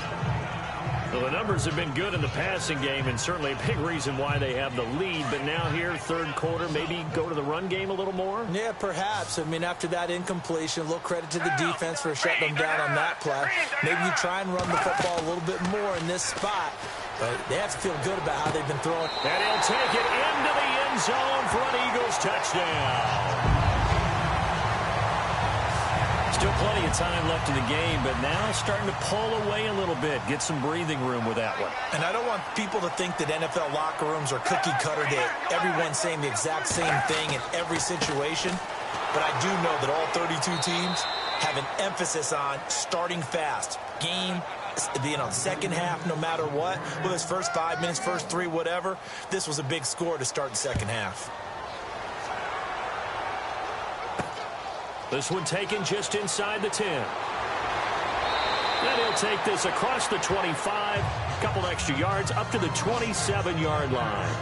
Speaker 2: Well, the numbers have been good in the passing game, and certainly a big reason why they have the lead. But now here, 3rd quarter, maybe go to the run game a little more?
Speaker 3: Yeah, perhaps. I mean, after that incompletion, a little credit to the defense for shutting them down on that play. Maybe you try and run the football a little bit more in this spot. But they have to feel good about how they've been throwing.
Speaker 2: And he'll take it into the end zone for an Eagles touchdown. Still plenty of time left in the game, but now starting to pull away a little bit. Get some breathing room with that one.
Speaker 3: And I don't want people to think that NFL locker rooms are cookie cutter, that everyone's saying the exact same thing in every situation. But I do know that all 32 teams have an emphasis on starting fast. Game, second half, no matter what. Whether it's first 5 minutes, first 3, whatever. This was a big score to start the second half.
Speaker 2: This one taken just inside the 10. And he'll take this across the 25, a couple extra yards, up to the 27-yard line.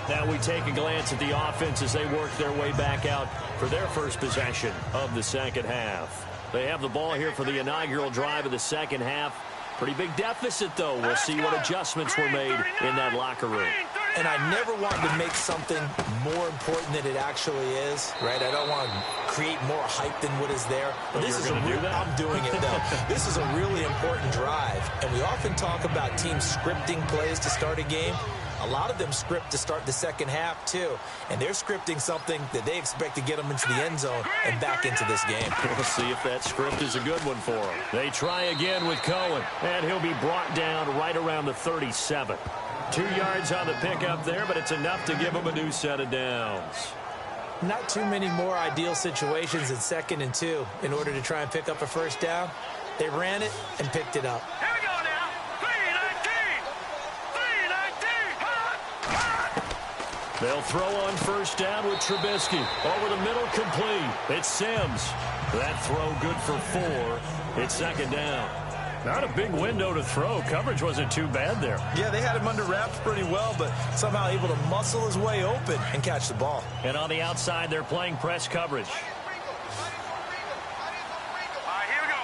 Speaker 2: Now we take a glance at the offense as they work their way back out for their first possession of the second half. They have the ball here for the inaugural drive of the second half. Pretty big deficit, though. We'll see what adjustments were made in that locker room.
Speaker 3: And I never want to make something more important than it actually is, right? I don't want to create more hype than what is there. But this is I'm doing it, though. This is a really important drive. And we often talk about teams scripting plays to start a game. A lot of them script to start the second half, too. And they're scripting something that they expect to get them into the end zone and back into this game.
Speaker 2: We'll see if that script is a good one for them. They try again with Cohen, and he'll be brought down right around the 37. 2 yards on the pickup there, but it's enough to give them a new set of downs.
Speaker 3: Not too many more ideal situations in 2nd and 2 in order to try and pick up a first down. They ran it and picked it up.
Speaker 4: Here we go now. 3-19.
Speaker 2: They'll throw on first down with Trubisky. Over the middle, complete. It's Sims. That throw good for 4. It's 2nd down. Not a big window to throw. Coverage wasn't too bad there.
Speaker 3: Yeah, they had him under wraps pretty well, but somehow able to muscle his way open and catch the ball.
Speaker 2: And on the outside, they're playing press coverage.
Speaker 4: All right, here we go.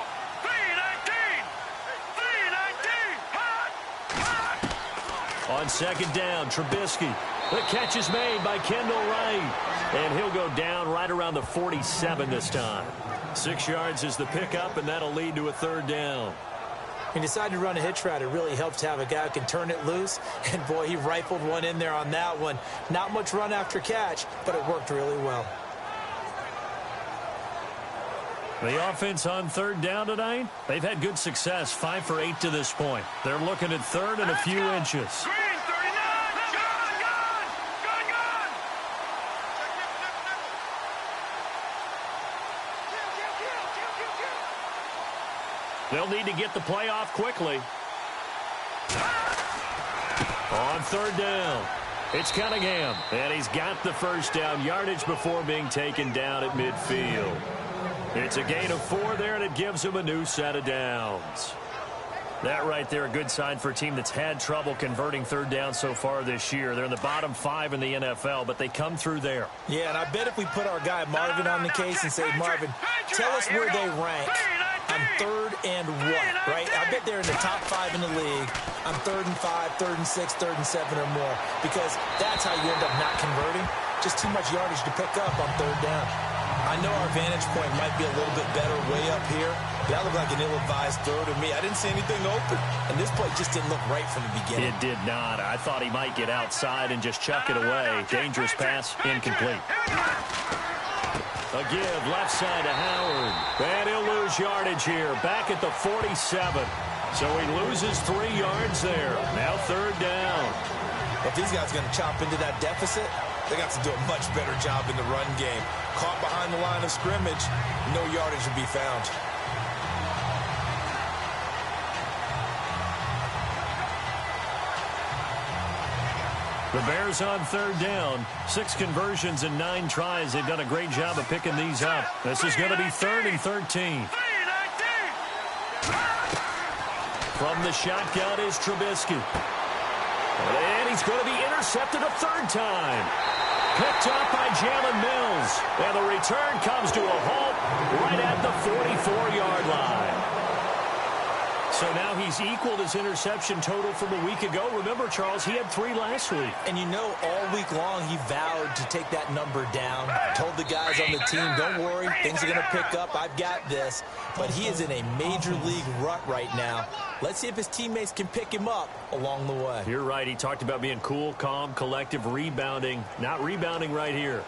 Speaker 4: 3-19.
Speaker 2: On 2nd down, Trubisky. The catch is made by Kendall Wright. And he'll go down right around the 47 this time. 6 yards is the pickup, and that'll lead to a 3rd down.
Speaker 3: He decided to run a hitch route. It really helps to have a guy who can turn it loose. And, boy, he rifled one in there on that one. Not much run after catch, but it worked really well.
Speaker 2: The offense on 3rd down tonight, they've had good success, 5 for 8 to this point. They're looking at 3rd and a few inches.
Speaker 4: Green, 39. Gun.
Speaker 2: They'll need to get the play off quickly. On 3rd down, it's Cunningham, and he's got the first down yardage before being taken down at midfield. It's a gain of 4 there, and it gives him a new set of downs. That right there, a good sign for a team that's had trouble converting third down so far this year. They're in the bottom 5 in the NFL, but they come through there.
Speaker 3: Yeah, and I bet if we put our guy Marvin on the case and say, Marvin, tell us where they rank on 3rd and 1, right? I bet they're in the top 5 in the league on 3rd and 5, 3rd and 6, 3rd and 7 or more, because that's how you end up not converting. Just too much yardage to pick up on 3rd down. I know our vantage point might be a little bit better way up here, but that looked like an ill-advised throw to me. I didn't see anything open, and this play just didn't look right from the beginning.
Speaker 2: It did not. I thought he might get outside and just chuck it away. Dangerous pass, incomplete. A give left side to Howard. And he'll lose yardage here, back at the 47. So he loses 3 yards there. Now 3rd down.
Speaker 3: If these guys are going to chop into that deficit, they got to do a much better job in the run game. Caught behind the line of scrimmage, no yardage to be found.
Speaker 2: The Bears on 3rd down. 6 conversions and 9 tries. They've done a great job of picking these up. This is going to be 3rd and 13. From the shotgun is Trubisky. And he's going to be intercepted a 3rd time. Picked up by Jalen Mills. And the return comes to a halt right at the 44-yard line. So now he's equaled his interception total from a week ago. Remember, Charles, he had 3 last week.
Speaker 3: And you know, all week long he vowed to take that number down. Told the guys on the team, don't worry, things are going to pick up. I've got this. But he is in a major league rut right now. Let's see if his teammates can pick him up along the way.
Speaker 2: You're right. He talked about being cool, calm, collective, rebounding. Not rebounding right here.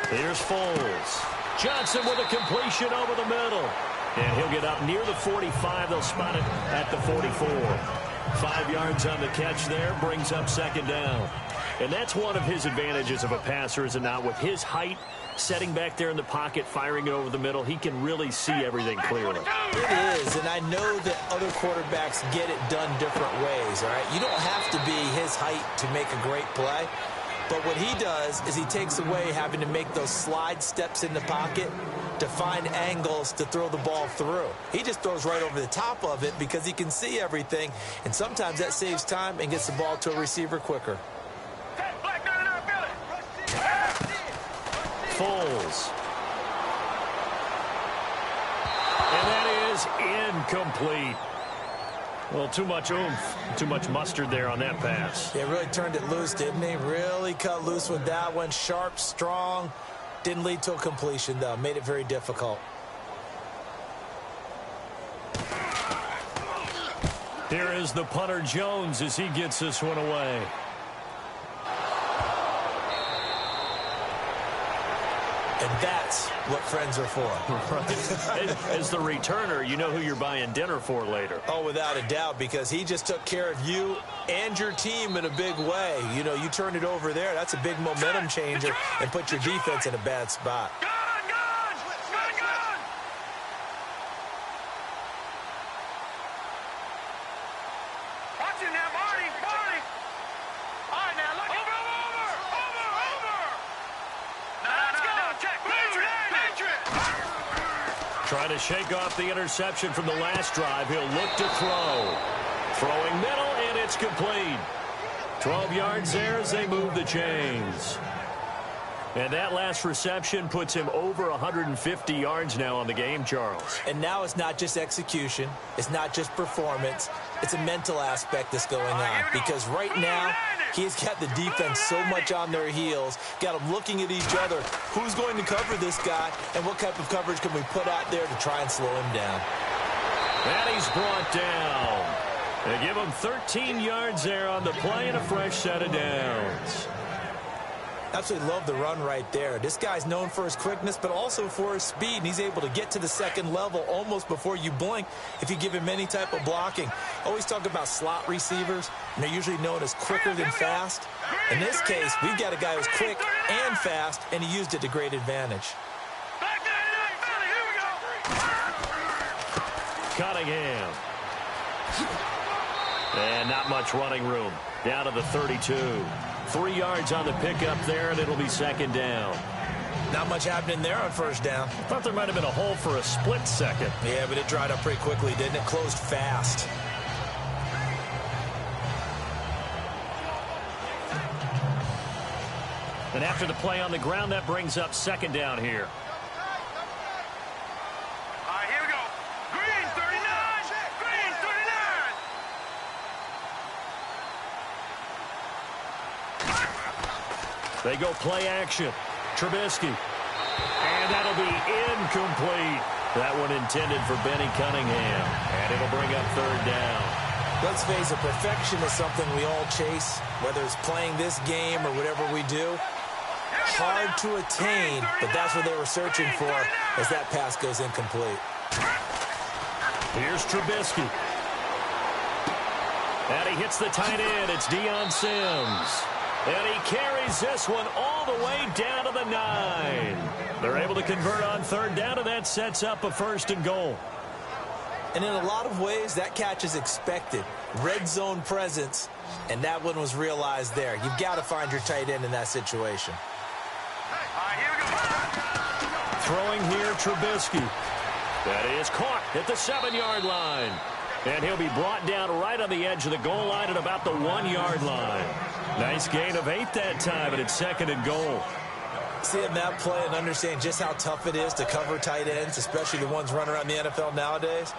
Speaker 2: Here's Foles. Johnson with a completion over the middle. And he'll get up near the 45. They'll spot it at the 44. 5 yards on the catch there. Brings up 2nd down. And that's one of his advantages of a passer, is it not? With his height, setting back there in the pocket, firing it over the middle, he can really see everything clearly.
Speaker 3: It is, and I know that other quarterbacks get it done different ways, all right? You don't have to be his height to make a great play. But what he does is he takes away having to make those slide steps in the pocket to find angles to throw the ball through. He just throws right over the top of it because he can see everything, and sometimes that saves time and gets the ball to a receiver quicker.
Speaker 2: Foles. And that is incomplete. Well, too much oomph, too much mustard there on that pass.
Speaker 3: Yeah, really turned it loose, didn't he? Really cut loose with that one. Sharp, strong. Didn't lead to a completion, though. Made it very difficult.
Speaker 2: Here is the punter, Jones, as he gets this one away.
Speaker 3: And that's what friends are for.
Speaker 2: Right. As the returner, you know who you're buying dinner for later.
Speaker 3: Oh, without a doubt, because he just took care of you and your team in a big way. You know, you turned it over there. That's a big momentum changer and put your defense in a bad spot.
Speaker 2: Trying to shake off the interception from the last drive. He'll look to throw. Throwing middle, and it's complete. 12 yards there as they move the chains. And that last reception puts him over 150 yards now on the game, Charles.
Speaker 3: And now it's not just execution. It's not just performance. It's a mental aspect that's going on. Because right now, he's got the defense so much on their heels, got them looking at each other. Who's going to cover this guy, and what type of coverage can we put out there to try and slow him down?
Speaker 2: And he's brought down. They give him 13 yards there on the play and a fresh set of downs.
Speaker 3: Absolutely love the run right there. This guy's known for his quickness, but also for his speed, and he's able to get to the second level almost before you blink if you give him any type of blocking. Always talk about slot receivers, and they're usually known as quicker than fast. In this case, we've got a guy who's quick and fast, and he used it to great advantage.
Speaker 4: Back 99, Philly, here we go.
Speaker 2: Cunningham. And not much running room. Down to the 32. 3 yards on the pickup there, and it'll be second down.
Speaker 3: Not much happening there on first down.
Speaker 2: I thought there might have been a hole for a split second.
Speaker 3: Yeah, but it dried up pretty quickly, didn't it? Closed fast.
Speaker 2: And after the play on the ground, that brings up second down here.
Speaker 4: All right, here we go. Green 39. Green 39.
Speaker 2: They go play action. Trubisky. And that'll be incomplete. That one intended for Benny Cunningham. And it'll bring up third down.
Speaker 3: Let's face it, perfection is something we all chase, whether it's playing this game or whatever we do. Hard to attain, but that's what they were searching for as that pass goes incomplete.
Speaker 2: Here's Trubisky. And he hits the tight end. It's Deion Sims. And he carries this one all the way down to the 9. They're able to convert on third down, and that sets up a first and goal.
Speaker 3: And in a lot of ways, that catch is expected. Red zone presence, and that one was realized there. You've got to find your tight end in that situation.
Speaker 4: All right, here we go.
Speaker 2: Throwing here, Trubisky. That is caught at the 7-yard line. And he'll be brought down right on the edge of the goal line at about the 1-yard line. Nice gain of 8 that time, and it's second and goal.
Speaker 3: Seeing that play and understand just how tough it is to cover tight ends, especially the ones running around the NFL nowadays,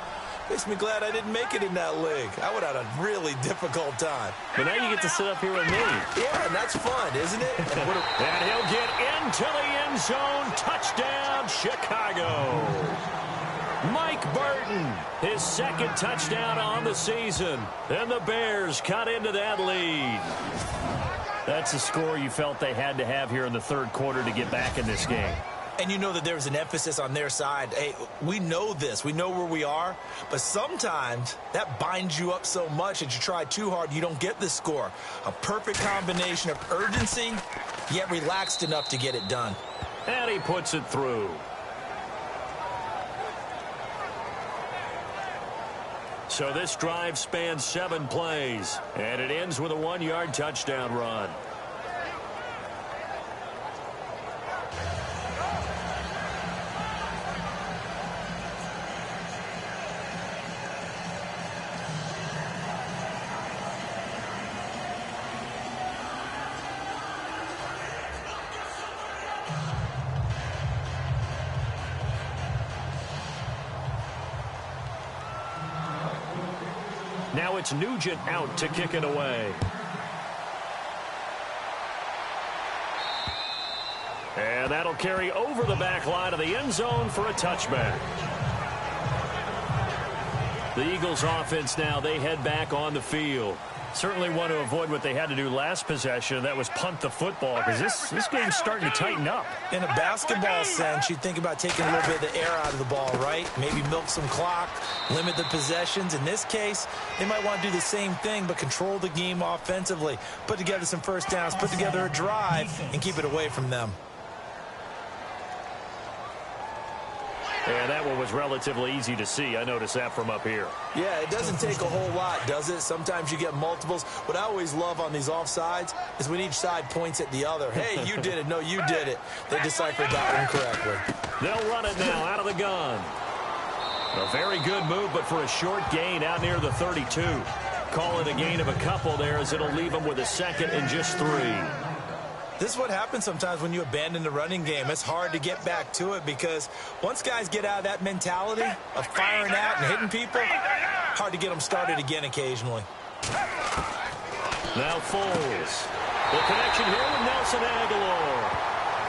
Speaker 3: makes me glad I didn't make it in that league. I would have had a really difficult time.
Speaker 2: But now you get to sit up here with me.
Speaker 3: Yeah, and that's fun, isn't it?
Speaker 2: And he'll get into the end zone. Touchdown, Chicago. Mike Burton, his second touchdown on the season. And the Bears cut into that lead. That's a score you felt they had to have here in the third quarter to get back in this game.
Speaker 3: And you know that there was an emphasis on their side. Hey, we know this. We know where we are. But sometimes that binds you up so much that you try too hard, you don't get the score. A perfect combination of urgency, yet relaxed enough to get it done.
Speaker 2: And he puts it through. So this drive spans 7 plays, and it ends with a 1-yard touchdown run. Now it's Nugent out to kick it away. And that'll carry over the back line of the end zone for a touchback. The Eagles offense now, they head back on the field. Certainly want to avoid what they had to do last possession. That was punt the football, because this game's starting to tighten up.
Speaker 3: In a basketball sense, you think about taking a little bit of the air out of the ball, right? Maybe milk some clock, limit the possessions. In this case, they might want to do the same thing, but control the game offensively. Put together some first downs, put together a drive, and keep it away from them.
Speaker 2: And that one was relatively easy to see. I noticed that from up here.
Speaker 3: Yeah, it doesn't take a whole lot, does it? Sometimes you get multiples. What I always love on these offsides is when each side points at the other. Hey, you did it. No, you did it. They deciphered that one correctly.
Speaker 2: They'll run it now out of the gun. A very good move, but for a short gain out near the 32. Call it a gain of a couple there, as it'll leave them with a second and just 3.
Speaker 3: This is what happens sometimes when you abandon the running game. It's hard to get back to it because once guys get out of that mentality of firing out and hitting people, hard to get them started again occasionally.
Speaker 2: Now Foles. The connection here with Nelson Aguilar.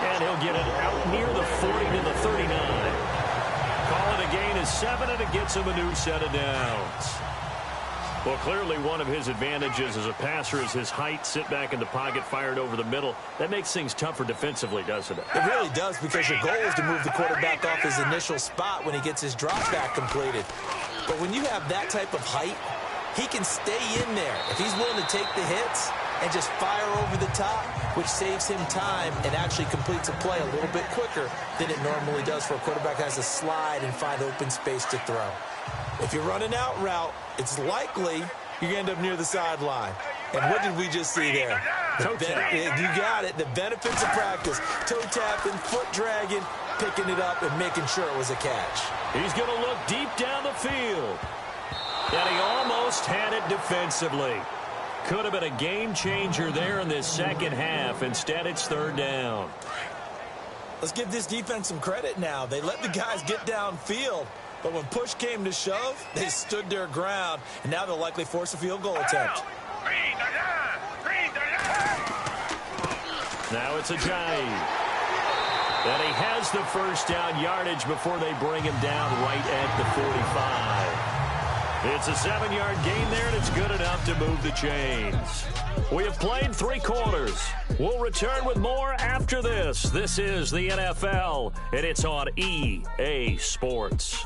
Speaker 2: And he'll get it out near the 40 to the 39. Call it a gain of 7, and it gets him a new set of downs. Well, clearly one of his advantages as a passer is his height. Sit back in the pocket, fired over the middle. That makes things tougher defensively, doesn't it?
Speaker 3: It really does, because your goal is to move the quarterback off his initial spot when he gets his drop back completed. But when you have that type of height, he can stay in there if he's willing to take the hits and just fire over the top, which saves him time and actually completes a play a little bit quicker than it normally does for a quarterback that has to slide and find open space to throw. If you run an out route, it's likely you're going to end up near the sideline. And what did we just see there? You got it. The benefits of practice. Toe tapping, foot dragging, picking it up, and making sure it was a catch.
Speaker 2: He's going to look deep down the field. And he almost had it defensively. Could have been a game changer there in this second half. Instead, it's third down.
Speaker 3: Let's give this defense some credit now. They let the guys get downfield. But when push came to shove, they stood their ground. And now they'll likely force a field goal attempt.
Speaker 2: Now it's a Ajayi. And he has the first down yardage before they bring him down right at the 45. It's a 7-yard gain there, and it's good enough to move the chains. We have played 3 quarters. We'll return with more after this. This is the NFL, and it's on EA Sports.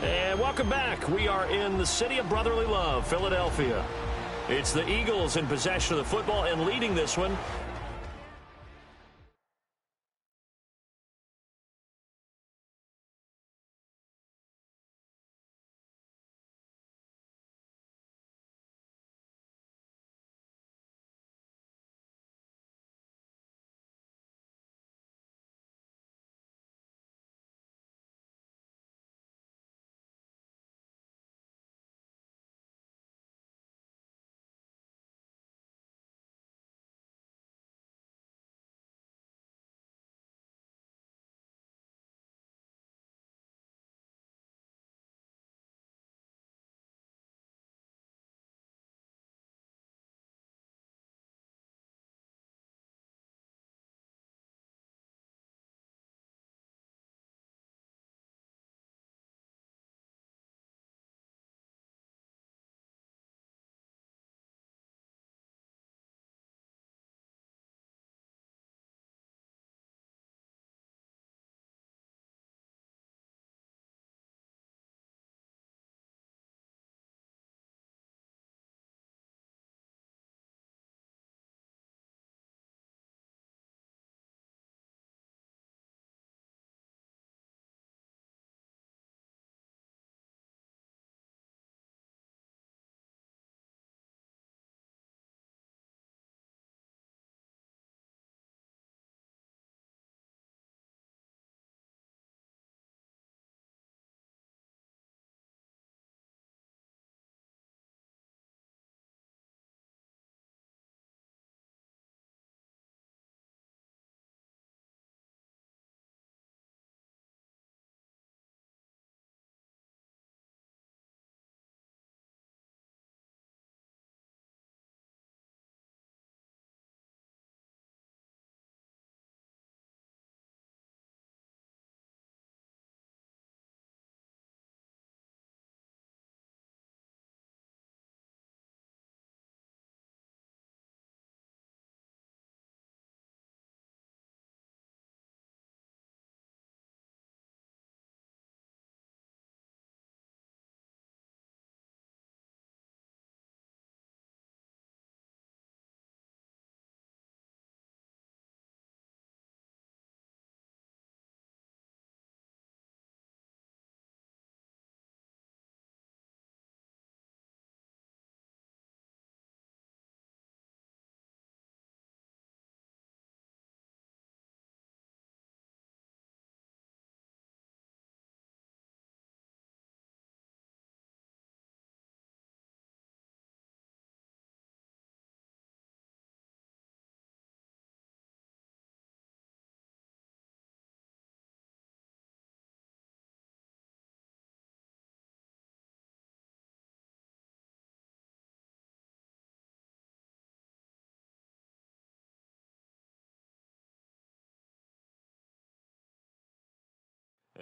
Speaker 2: And welcome back. We are in the city of brotherly love, Philadelphia. It's the Eagles in possession of the football and leading this one.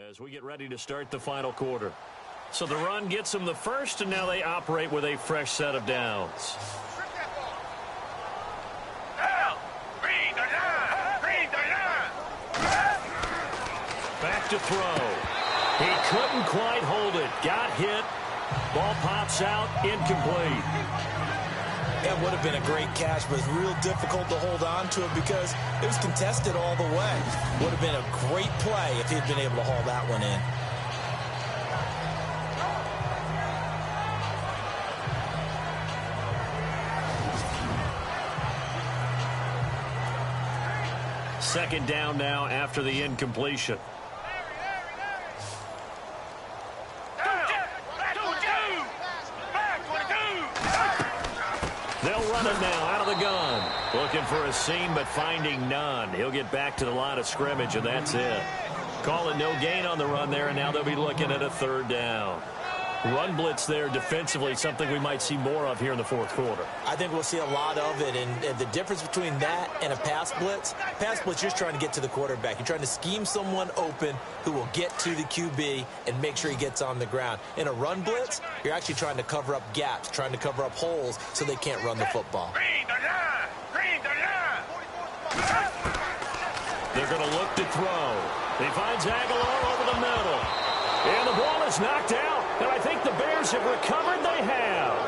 Speaker 2: As we get ready to start the final quarter. So the run gets them the first, and now they operate with a fresh set of downs. Back to throw. He couldn't quite hold it. Got hit. Ball pops out. Incomplete.
Speaker 3: That would have been a great catch, but it's real difficult to hold on to it because it was contested all the way. Would have been a great play if he'd been able to haul that one in.
Speaker 2: Second down now after the incompletion. They'll run it now out of the gun. Looking for a seam, but finding none. He'll get back to the line of scrimmage, and that's it. Call it no gain on the run there, and now they'll be looking at a third down. Run blitz there defensively, something we might see more of here in the fourth quarter.
Speaker 3: I think we'll see a lot of it, and the difference between that and a pass blitz, you're just trying to get to the quarterback. You're trying to scheme someone open who will get to the QB and make sure he gets on the ground. In a run blitz, you're actually trying to cover up gaps, trying to cover up holes so they can't run the football.
Speaker 2: They're going to look to throw. He finds Aguilar over the middle. And the ball is knocked out. And I think the Bears have recovered. They have.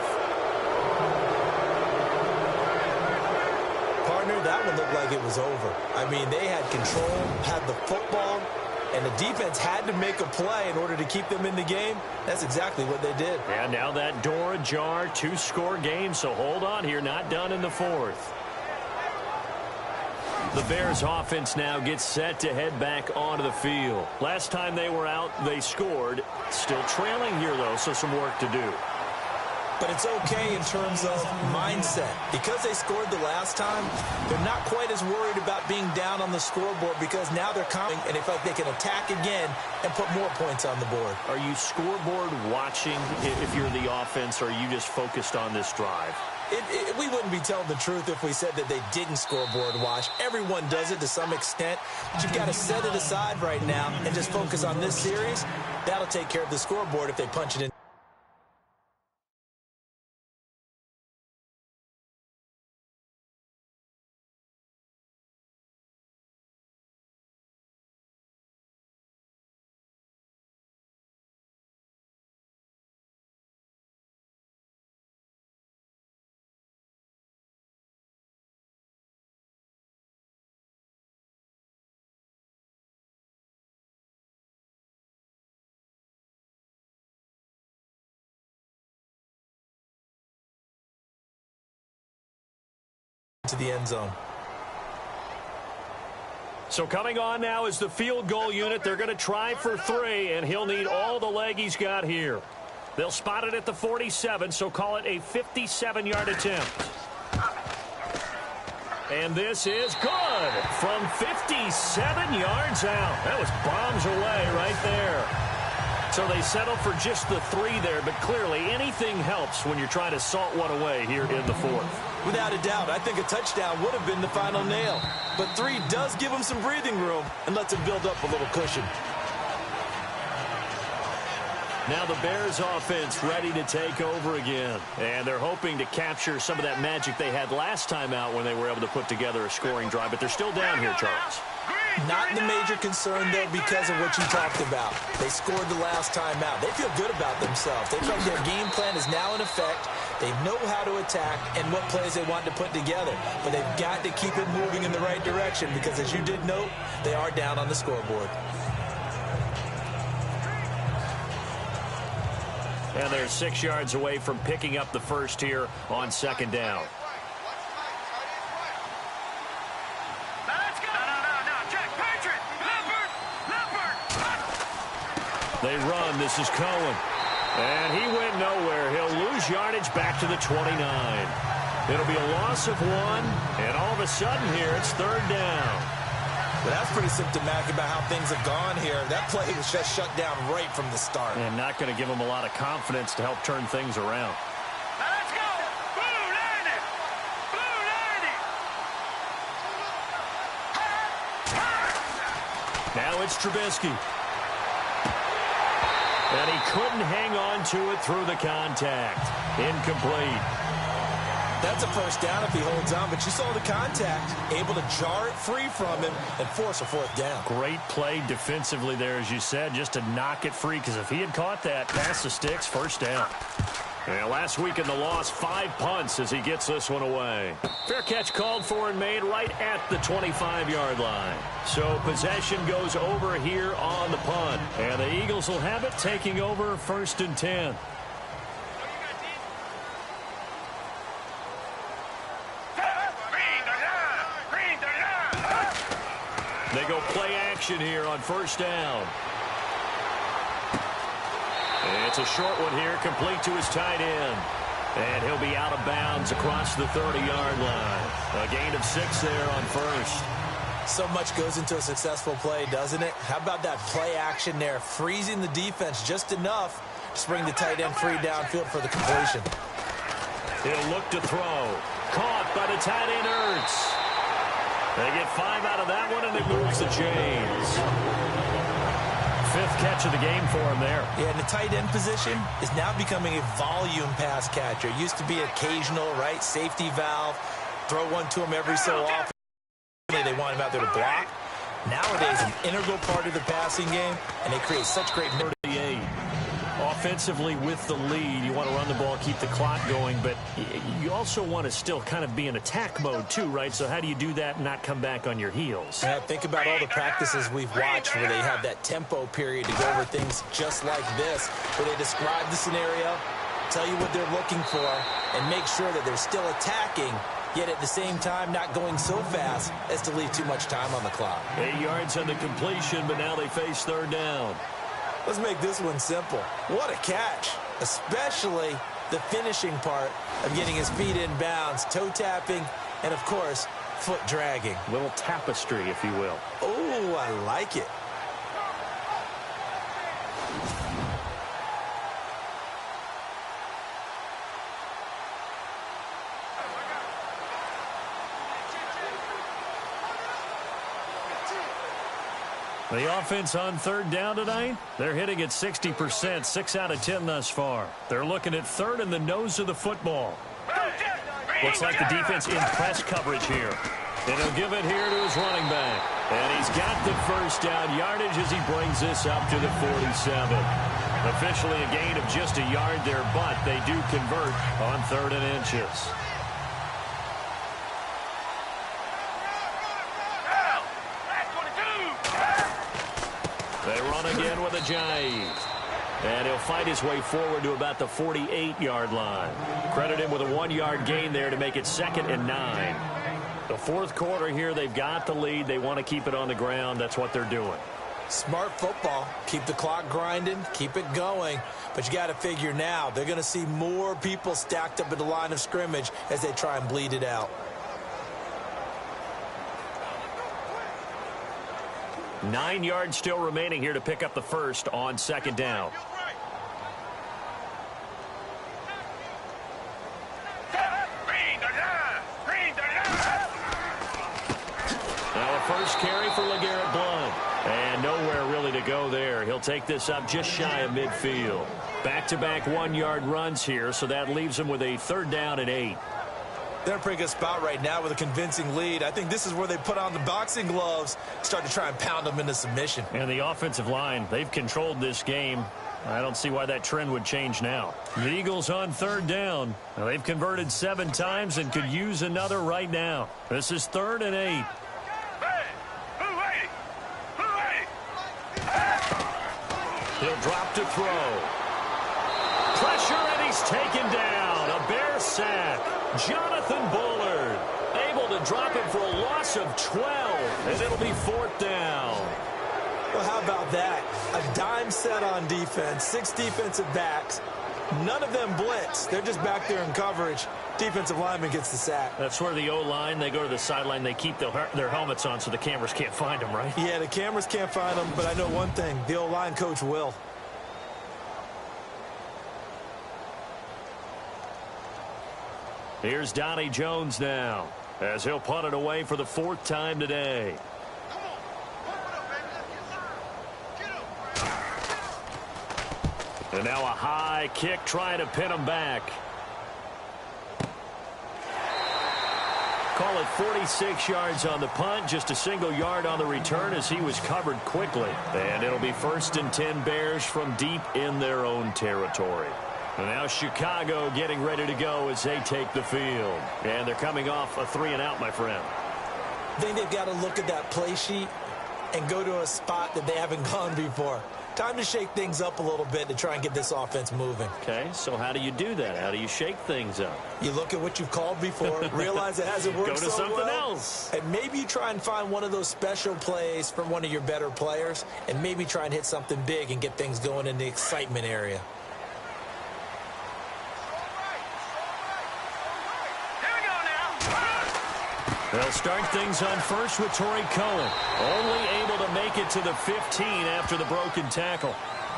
Speaker 3: Partner, that one looked like it was over. I mean, they had control, had the football, and the defense had to make a play in order to keep them in the game. That's exactly what they did.
Speaker 2: And now that door ajar, 2-score game, so hold on here, not done in the fourth. The Bears offense now gets set to head back onto the field. Last time they were out, they scored. Still trailing here, though, so some work to do.
Speaker 3: But it's okay in terms of mindset. Because they scored the last time, they're not quite as worried about being down on the scoreboard because now they're coming and they feel like they can attack again and put more points on the board.
Speaker 2: Are you scoreboard watching if you're the offense, or are you just focused on this drive?
Speaker 3: We wouldn't be telling the truth if we said that they didn't scoreboard watch. Everyone does it to some extent. But you've got to set it aside right now and just focus on this series. That'll take care of the scoreboard if they punch it in. To the end zone.
Speaker 2: So coming on now is the field goal unit. They're going to try for 3, and he'll need all the leg he's got here. They'll spot it at the 47, so call it a 57-yard attempt. And this is good from 57 yards out. That was bombs away right there. So they settle for just the 3 there, but clearly anything helps when you're trying to salt one away here in the fourth.
Speaker 3: Without a doubt, I think a touchdown would have been the final nail. But 3 does give them some breathing room and lets them build up a little cushion.
Speaker 2: Now the Bears offense ready to take over again. And they're hoping to capture some of that magic they had last time out when they were able to put together a scoring drive. But they're still down here, Charles.
Speaker 3: Not the major concern, though, because of what you talked about. They scored the last time out. They feel good about themselves. They feel like their game plan is now in effect. They know how to attack and what plays they want to put together. But they've got to keep it moving in the right direction because, as you did note, they are down on the scoreboard.
Speaker 2: And they're 6 yards away from picking up the first here on second down. They run. This is Cohen. And he went nowhere. He'll lose yardage back to the 29. It'll be a loss of 1. And all of a sudden here, it's third down.
Speaker 3: Well, that's pretty symptomatic about how things have gone here. That play was just shut down right from the start.
Speaker 2: And not going to give them a lot of confidence to help turn things around.
Speaker 4: Let's go! Blue 90! Blue 90!
Speaker 2: Now it's Trubisky. And he couldn't hang on to it through the contact. Incomplete.
Speaker 3: That's a first down if he holds on, but you saw the contact. Able to jar it free from him and force a fourth down.
Speaker 2: Great play defensively there, as you said, just to knock it free, because if he had caught that past the sticks, first down. And last week in the loss, 5 punts as he gets this one away. Fair catch called for and made right at the 25-yard line. So possession goes over here on the punt. And the Eagles will have it, taking over 1st and 10. They go play action here on 1st down. It's a short one here, complete to his tight end. And he'll be out of bounds across the 30-yard line. A gain of 6 there on 1st.
Speaker 3: So much goes into a successful play, doesn't it? How about that play action there, freezing the defense just enough to bring the tight end free downfield for the completion.
Speaker 2: He'll look to throw. Caught by the tight end, Ertz. They get 5 out of that one, and it moves the chains. 5th catch of the game for him there. Yeah, and the tight end position is now becoming a volume pass catcher. It used to be occasional, right, safety valve. Throw one to him every so often. They want him out there to block. Nowadays, an integral part of the passing game, and they create such great 38. Offensively with the lead, you want to run the ball, keep the clock going, but you also want to still kind of be in attack mode too, right? So how do you do that and not come back on your heels?
Speaker 3: Yeah, think about all the practices we've watched where they have that tempo period to go over things just like this, where they describe the scenario, tell you what they're looking for, and make sure that they're still attacking, yet at the same time not going so fast as to leave too much time on the clock.
Speaker 2: 8 yards on the completion, but now they face 3rd down.
Speaker 3: Let's make this one simple. What a catch, especially the finishing part of getting his feet in bounds, toe tapping, and, of course, foot dragging.
Speaker 2: Little tapestry, if you will.
Speaker 3: Oh, I like it.
Speaker 2: The offense on 3rd down tonight, they're hitting at 60%, 6 out of 10 thus far. They're looking at 3rd in the nose of the football. Looks like the defense in press coverage here. And he'll give it here to his running back. And he's got the 1st down yardage as he brings this up to the 47. Officially a gain of just a yard there, but they do convert on 3rd and inches. They run again with a jive. And he'll fight his way forward to about the 48-yard line. Credit him with a 1-yard gain there to make it 2nd and 9. The 4th quarter here, they've got the lead. They want to keep it on the ground. That's what they're doing.
Speaker 3: Smart football. Keep the clock grinding. Keep it going. But you got to figure now, they're going to see more people stacked up at the line of scrimmage as they try and bleed it out.
Speaker 2: 9 yards still remaining here to pick up the 1st on 2nd down. Now a 1st carry for LeGarrette Blount. And nowhere really to go there. He'll take this up just shy of midfield. Back-to-back 1-yard runs here, so that leaves him with a 3rd down and 8.
Speaker 3: They're in a pretty good spot right now with a convincing lead. I think this is where they put on the boxing gloves, start to try and pound them into submission.
Speaker 2: And the offensive line, they've controlled this game. I don't see why that trend would change now. The Eagles on 3rd down. Now, they've converted 7 times and could use another right now. This is 3rd and 8. He'll drop to throw. Pressure, and he's taken down. A Bear sack. Jonathan Bullard able to drop him for a loss of 12, and it'll be 4th down.
Speaker 3: Well, how about that? A dime set on defense, 6 defensive backs. None of them blitz. They're just back there in coverage. Defensive lineman gets the sack.
Speaker 2: That's where the O-line, they go to the sideline, they keep their helmets on so the cameras can't find them, right?
Speaker 3: Yeah, the cameras can't find them, but I know one thing. The O-line coach will.
Speaker 2: Here's Donnie Jones now, as he'll punt it away for the 4th time today. And now a high kick trying to pin him back. Call it 46 yards on the punt, just a single yard on the return as he was covered quickly. And it'll be 1st and 10 Bears from deep in their own territory. And now Chicago getting ready to go as they take the field. And they're coming off a 3-and-out, my friend.
Speaker 3: I think they've got to look at that play sheet and go to a spot that they haven't gone before. Time to shake things up a little bit to try and get this offense moving.
Speaker 2: Okay, so how do you do that? How do you shake things up?
Speaker 3: You look at what you've called before, realize it hasn't worked so well.
Speaker 2: Go to something else.
Speaker 3: And maybe you try and find one of those special plays from one of your better players, and maybe try and hit something big and get things going in the excitement area.
Speaker 2: They'll start things on first with Torrey Cohen. Only able to make it to the 15 after the broken tackle.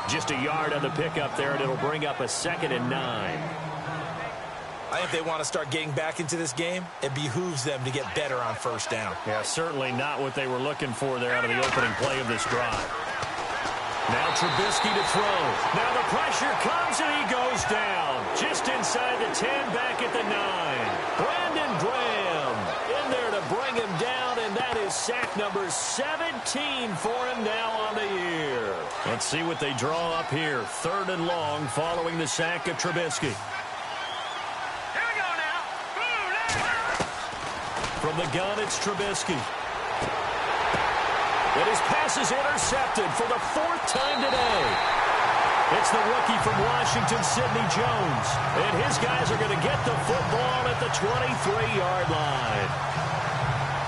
Speaker 2: Just a yard on the pickup there, and it'll bring up a 2nd and 9.
Speaker 3: I think they want to start getting back into this game. It behooves them to get better on first down.
Speaker 2: Yeah, certainly not what they were looking for there out of the opening play of this drive. Now Trubisky to throw. Now the pressure comes, and he goes down. Just inside the 10, back at the 9. Brandon Graham in there to bring him down, and that is sack number 17 for him now on the year. Let's see what they draw up here. 3rd and long following the sack of Trubisky.
Speaker 4: Here we go now.
Speaker 2: From the gun, it's Trubisky. And his pass is intercepted for the 4th time today. It's the rookie from Washington, Sidney Jones. And his guys are going to get the football at the 23-yard line.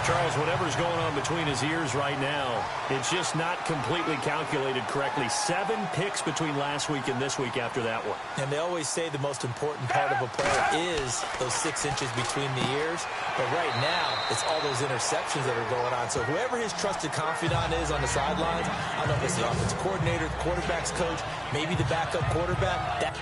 Speaker 2: Charles, whatever's going on between his ears right now, it's just not completely calculated correctly. 7 picks between last week and this week after that one.
Speaker 3: And they always say the most important part of a player is those 6 inches between the ears. But right now, it's all those interceptions that are going on. So whoever his trusted confidant is on the sidelines, I don't know if it's the offensive coordinator, the quarterback's coach, maybe the backup quarterback.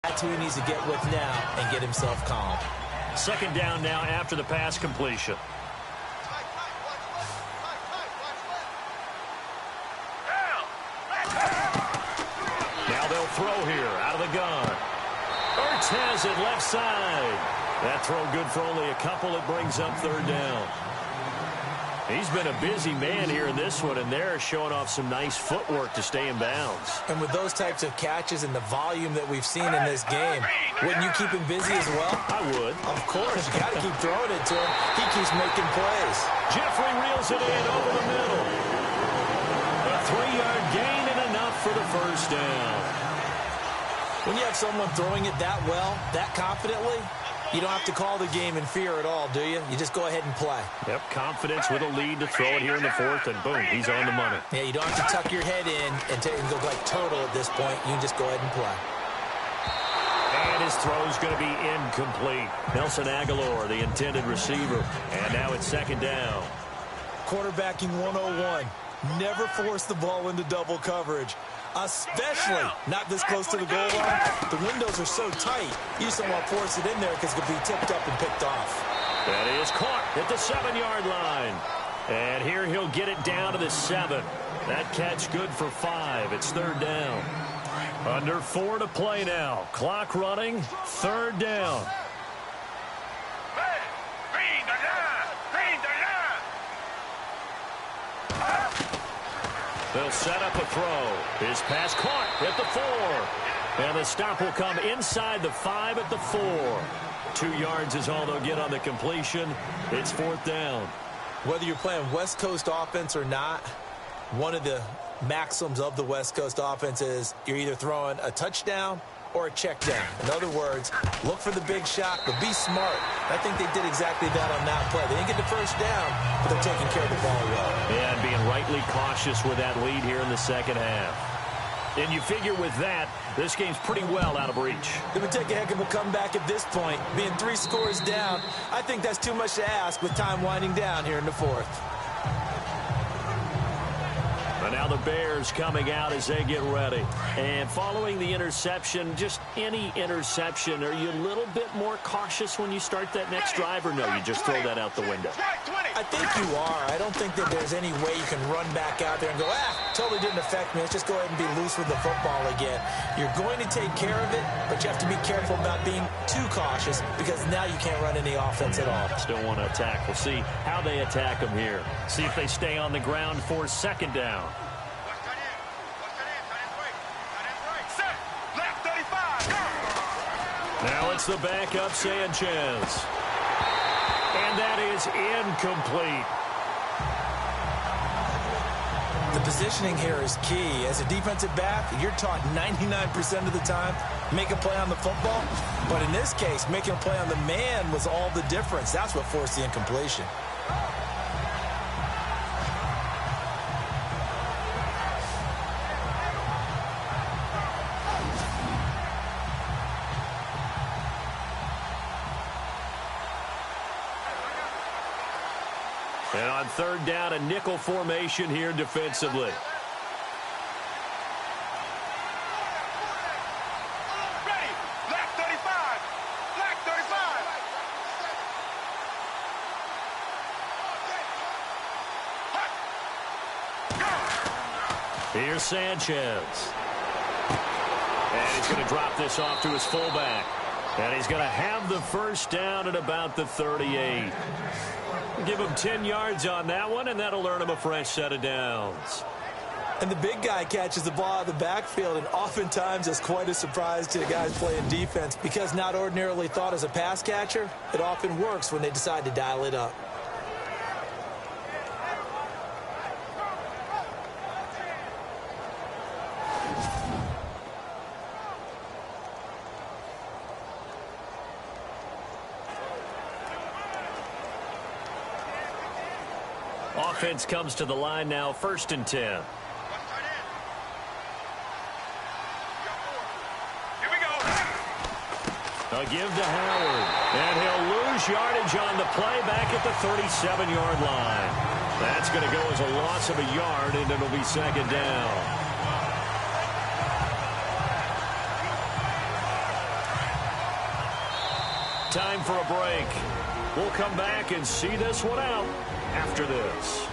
Speaker 3: That's who he needs to get with now and get himself calm.
Speaker 2: 2nd down now after the pass completion. Now they'll throw here out of the gun. Ertz has it left side. That throw good for only a couple. It brings up 3rd down. He's been a busy man here in this one, and they're showing off some nice footwork to stay in bounds.
Speaker 3: And with those types of catches and the volume that we've seen in this game, wouldn't you keep him busy as well?
Speaker 2: I would.
Speaker 3: Of course. You got to keep throwing it to him. He keeps making plays.
Speaker 2: Jeffrey reels it in over the middle. A 3-yard gain and enough for the 1st down.
Speaker 3: When you have someone throwing it that well, that confidently, you don't have to call the game in fear at all, do you? You just go ahead and play.
Speaker 2: Yep, confidence with a lead to throw it here in the 4th, and boom, he's on the money.
Speaker 3: Yeah, you don't have to tuck your head in and go like turtle at this point. You can just go ahead and play.
Speaker 2: And his throw's going to be incomplete. Nelson Aguilar, the intended receiver, and now it's 2nd down.
Speaker 3: Quarterbacking 101. Never force the ball into double coverage. Especially not this close to the goal line. The windows are so tight, you just don't want to force it in there because it could be tipped up and picked off.
Speaker 2: That is caught at the 7-yard line. And here he'll get it down to the 7. That catch good for 5. It's 3rd down. Under 4 to play now. Clock running. 3rd down. They'll set up a throw. His pass caught at the 4. And the stop will come inside the 5 at the 4. 2 yards is all they'll get on the completion. It's 4th down.
Speaker 3: Whether you're playing West Coast offense or not, one of the maxims of the West Coast offense is you're either throwing a touchdown or a check down. In other words, look for the big shot, but be smart. I think they did exactly that on that play. They didn't get the 1st down, but they're taking care of the ball well.
Speaker 2: Yeah, and being rightly cautious with that lead here in the 2nd half. And you figure with that, this game's pretty well out of reach.
Speaker 3: It would take a heck of a comeback at this point. Being 3 scores down, I think that's too much to ask with time winding down here in the 4th.
Speaker 2: But now the the Bears coming out as they get ready. And following the interception, just any interception, are you a little bit more cautious when you start that next drive, or no, you just throw that out the window?
Speaker 3: I think you are. I don't think that there's any way you can run back out there and go, totally didn't affect me. Let's just go ahead and be loose with the football again. You're going to take care of it, but you have to be careful about being too cautious because now you can't run any offense at all.
Speaker 2: Still want to attack. We'll see how they attack them here. See if they stay on the ground for second down. Now it's the backup Sanchez. And that is incomplete.
Speaker 3: The positioning here is key. As a defensive back, you're taught 99% of the time, make a play on the football. But in this case, making a play on the man was all the difference. That's what forced the incompletion.
Speaker 2: And on third down, a nickel formation here defensively.
Speaker 4: Ready. Left 35. Left 35.
Speaker 2: Here's Sanchez. And he's going to drop this off to his fullback. And he's going to have the first down at about the 38. Give him 10 yards on that one, and that'll earn him a fresh set of downs.
Speaker 3: And the big guy catches the ball out of the backfield, and oftentimes it's quite a surprise to the guys playing defense because not ordinarily thought as a pass catcher, it often works when they decide to dial it up.
Speaker 2: Offense comes to the line now, 1st and 10.
Speaker 4: Here we go.
Speaker 2: A give to Howard. And he'll lose yardage on the play back at the 37-yard line. That's going to go as a loss of a yard, and it'll be second down. Time for a break. We'll come back and see this one out after this.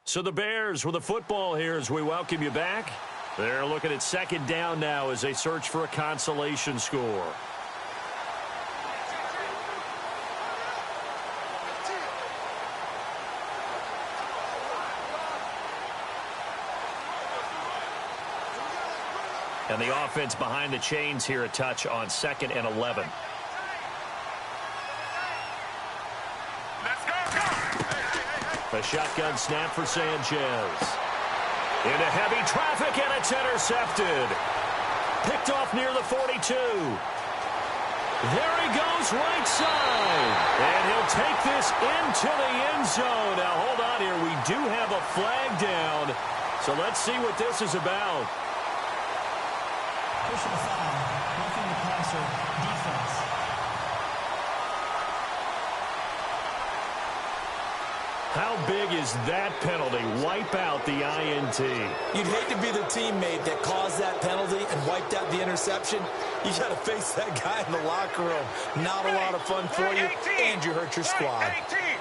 Speaker 2: So the Bears with the football here as we welcome you back. They're looking at second down now as they search for a consolation score. And the offense behind the chains here a touch on 2nd and 11.
Speaker 4: Let's go.
Speaker 2: A shotgun snap for Sanchez. Into heavy traffic, and it's intercepted. Picked off near the 42. There he goes, right side. And he'll take this into the end zone. Now, hold on here. We do have a flag down. So let's see what this is about.
Speaker 5: Personal foul, roughing the passer, defense.
Speaker 2: How big is that penalty? Wipe out the INT.
Speaker 3: You'd hate to be the teammate that caused that penalty and wiped out the interception. You got to face that guy in the locker room. Not a lot of fun for you, and you hurt your squad.
Speaker 4: 18.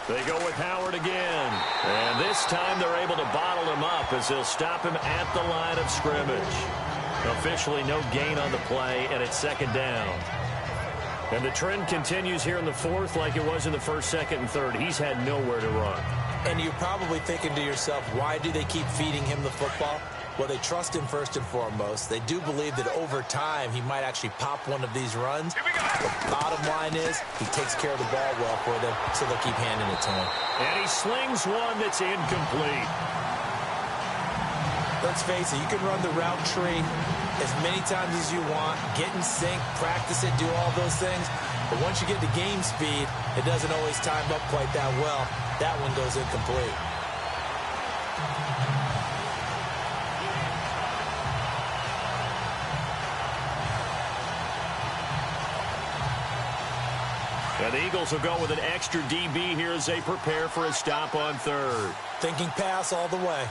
Speaker 2: They go with Howard again. And this time they're able to bottle him up as they'll stop him at the line of scrimmage. Officially no gain on the play, and it's second down. And the trend continues here in the 4th like it was in the 1st, 2nd, and 3rd. He's had nowhere to run.
Speaker 3: And you're probably thinking to yourself, why do they keep feeding him the football? Well, they trust him first and foremost. They do believe that over time he might actually pop one of these runs. The bottom line is he takes care of the ball well for them, so they'll keep handing it to him.
Speaker 2: And he slings one that's incomplete.
Speaker 3: Let's face it, you can run the route tree as many times as you want, get in sync, practice it, do all those things. But once you get to game speed, it doesn't always time up quite that well. That one goes incomplete.
Speaker 2: And the Eagles will go with an extra DB here as they prepare for a stop on third.
Speaker 3: Thinking pass all the way.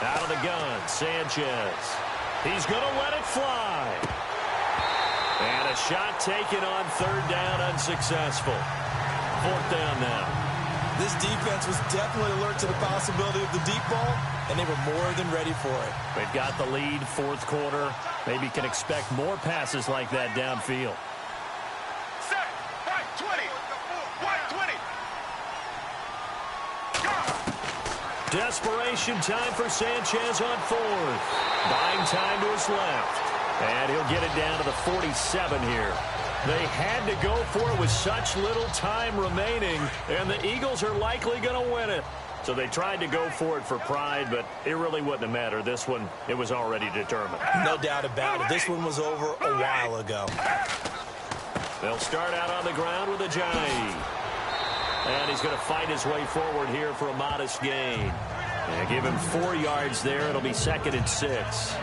Speaker 2: Out of the gun, Sanchez. He's going to let it fly. And a shot taken on third down, unsuccessful. Fourth down now.
Speaker 3: This defense was definitely alert to the possibility of the deep ball, and they were more than ready for it.
Speaker 2: They've got the lead, fourth quarter. Maybe can expect more passes like that downfield.
Speaker 4: Set. Right 20. Right 20.
Speaker 2: Desperation time for Sanchez on fourth. Buying time to his left. And he'll get it down to the 47 here. They had to go for it with such little time remaining, and the Eagles are likely going to win it. So they tried to go for it for pride, but it really wouldn't have mattered. This one, it was already determined.
Speaker 3: No doubt about it. This one was over a while ago.
Speaker 2: They'll start out on the ground with Ajayi. And he's going to fight his way forward here for a modest gain. And give him 4 yards there. It'll be 2nd and 6.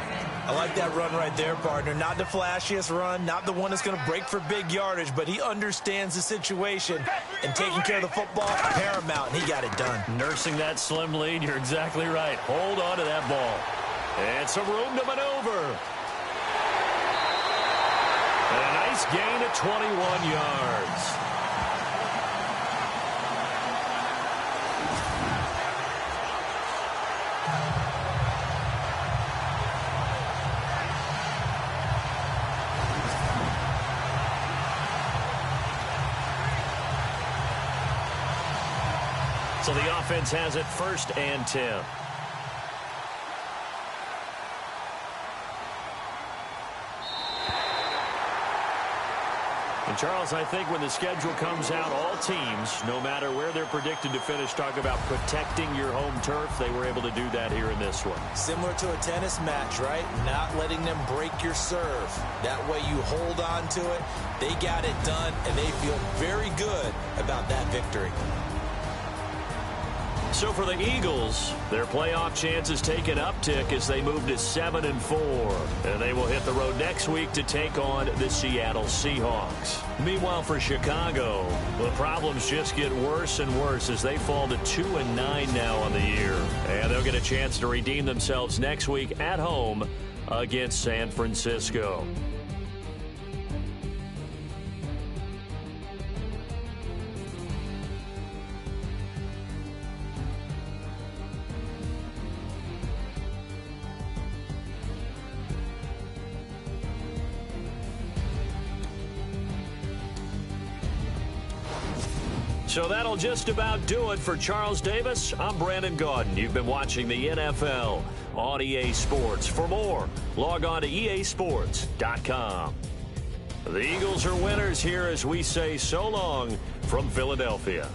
Speaker 3: I like that run right there, partner. Not the flashiest run, not the one that's going to break for big yardage, but he understands the situation, and taking care of the football, paramount, and he got it done.
Speaker 2: Nursing that slim lead, you're exactly right. Hold on to that ball. And some room to maneuver. And a nice gain of 21 yards. So the offense has it 1st and 10. And Charles, I think when the schedule comes out, all teams, no matter where they're predicted to finish, talk about protecting your home turf. They were able to do that here in this one.
Speaker 3: Similar to a tennis match, right? Not letting them break your serve. That way you hold on to it. They got it done, and they feel very good about that victory.
Speaker 2: So for the Eagles, their playoff chances take an uptick as they move to 7-4. And they will hit the road next week to take on the Seattle Seahawks. Meanwhile, for Chicago, the problems just get worse and worse as they fall to 2-9 now on the year. And they'll get a chance to redeem themselves next week at home against San Francisco. So that'll just about do it for Charles Davis. I'm Brandon Gaudin. You've been watching the NFL on EA Sports. For more, log on to easports.com. The Eagles are winners here as we say so long from Philadelphia.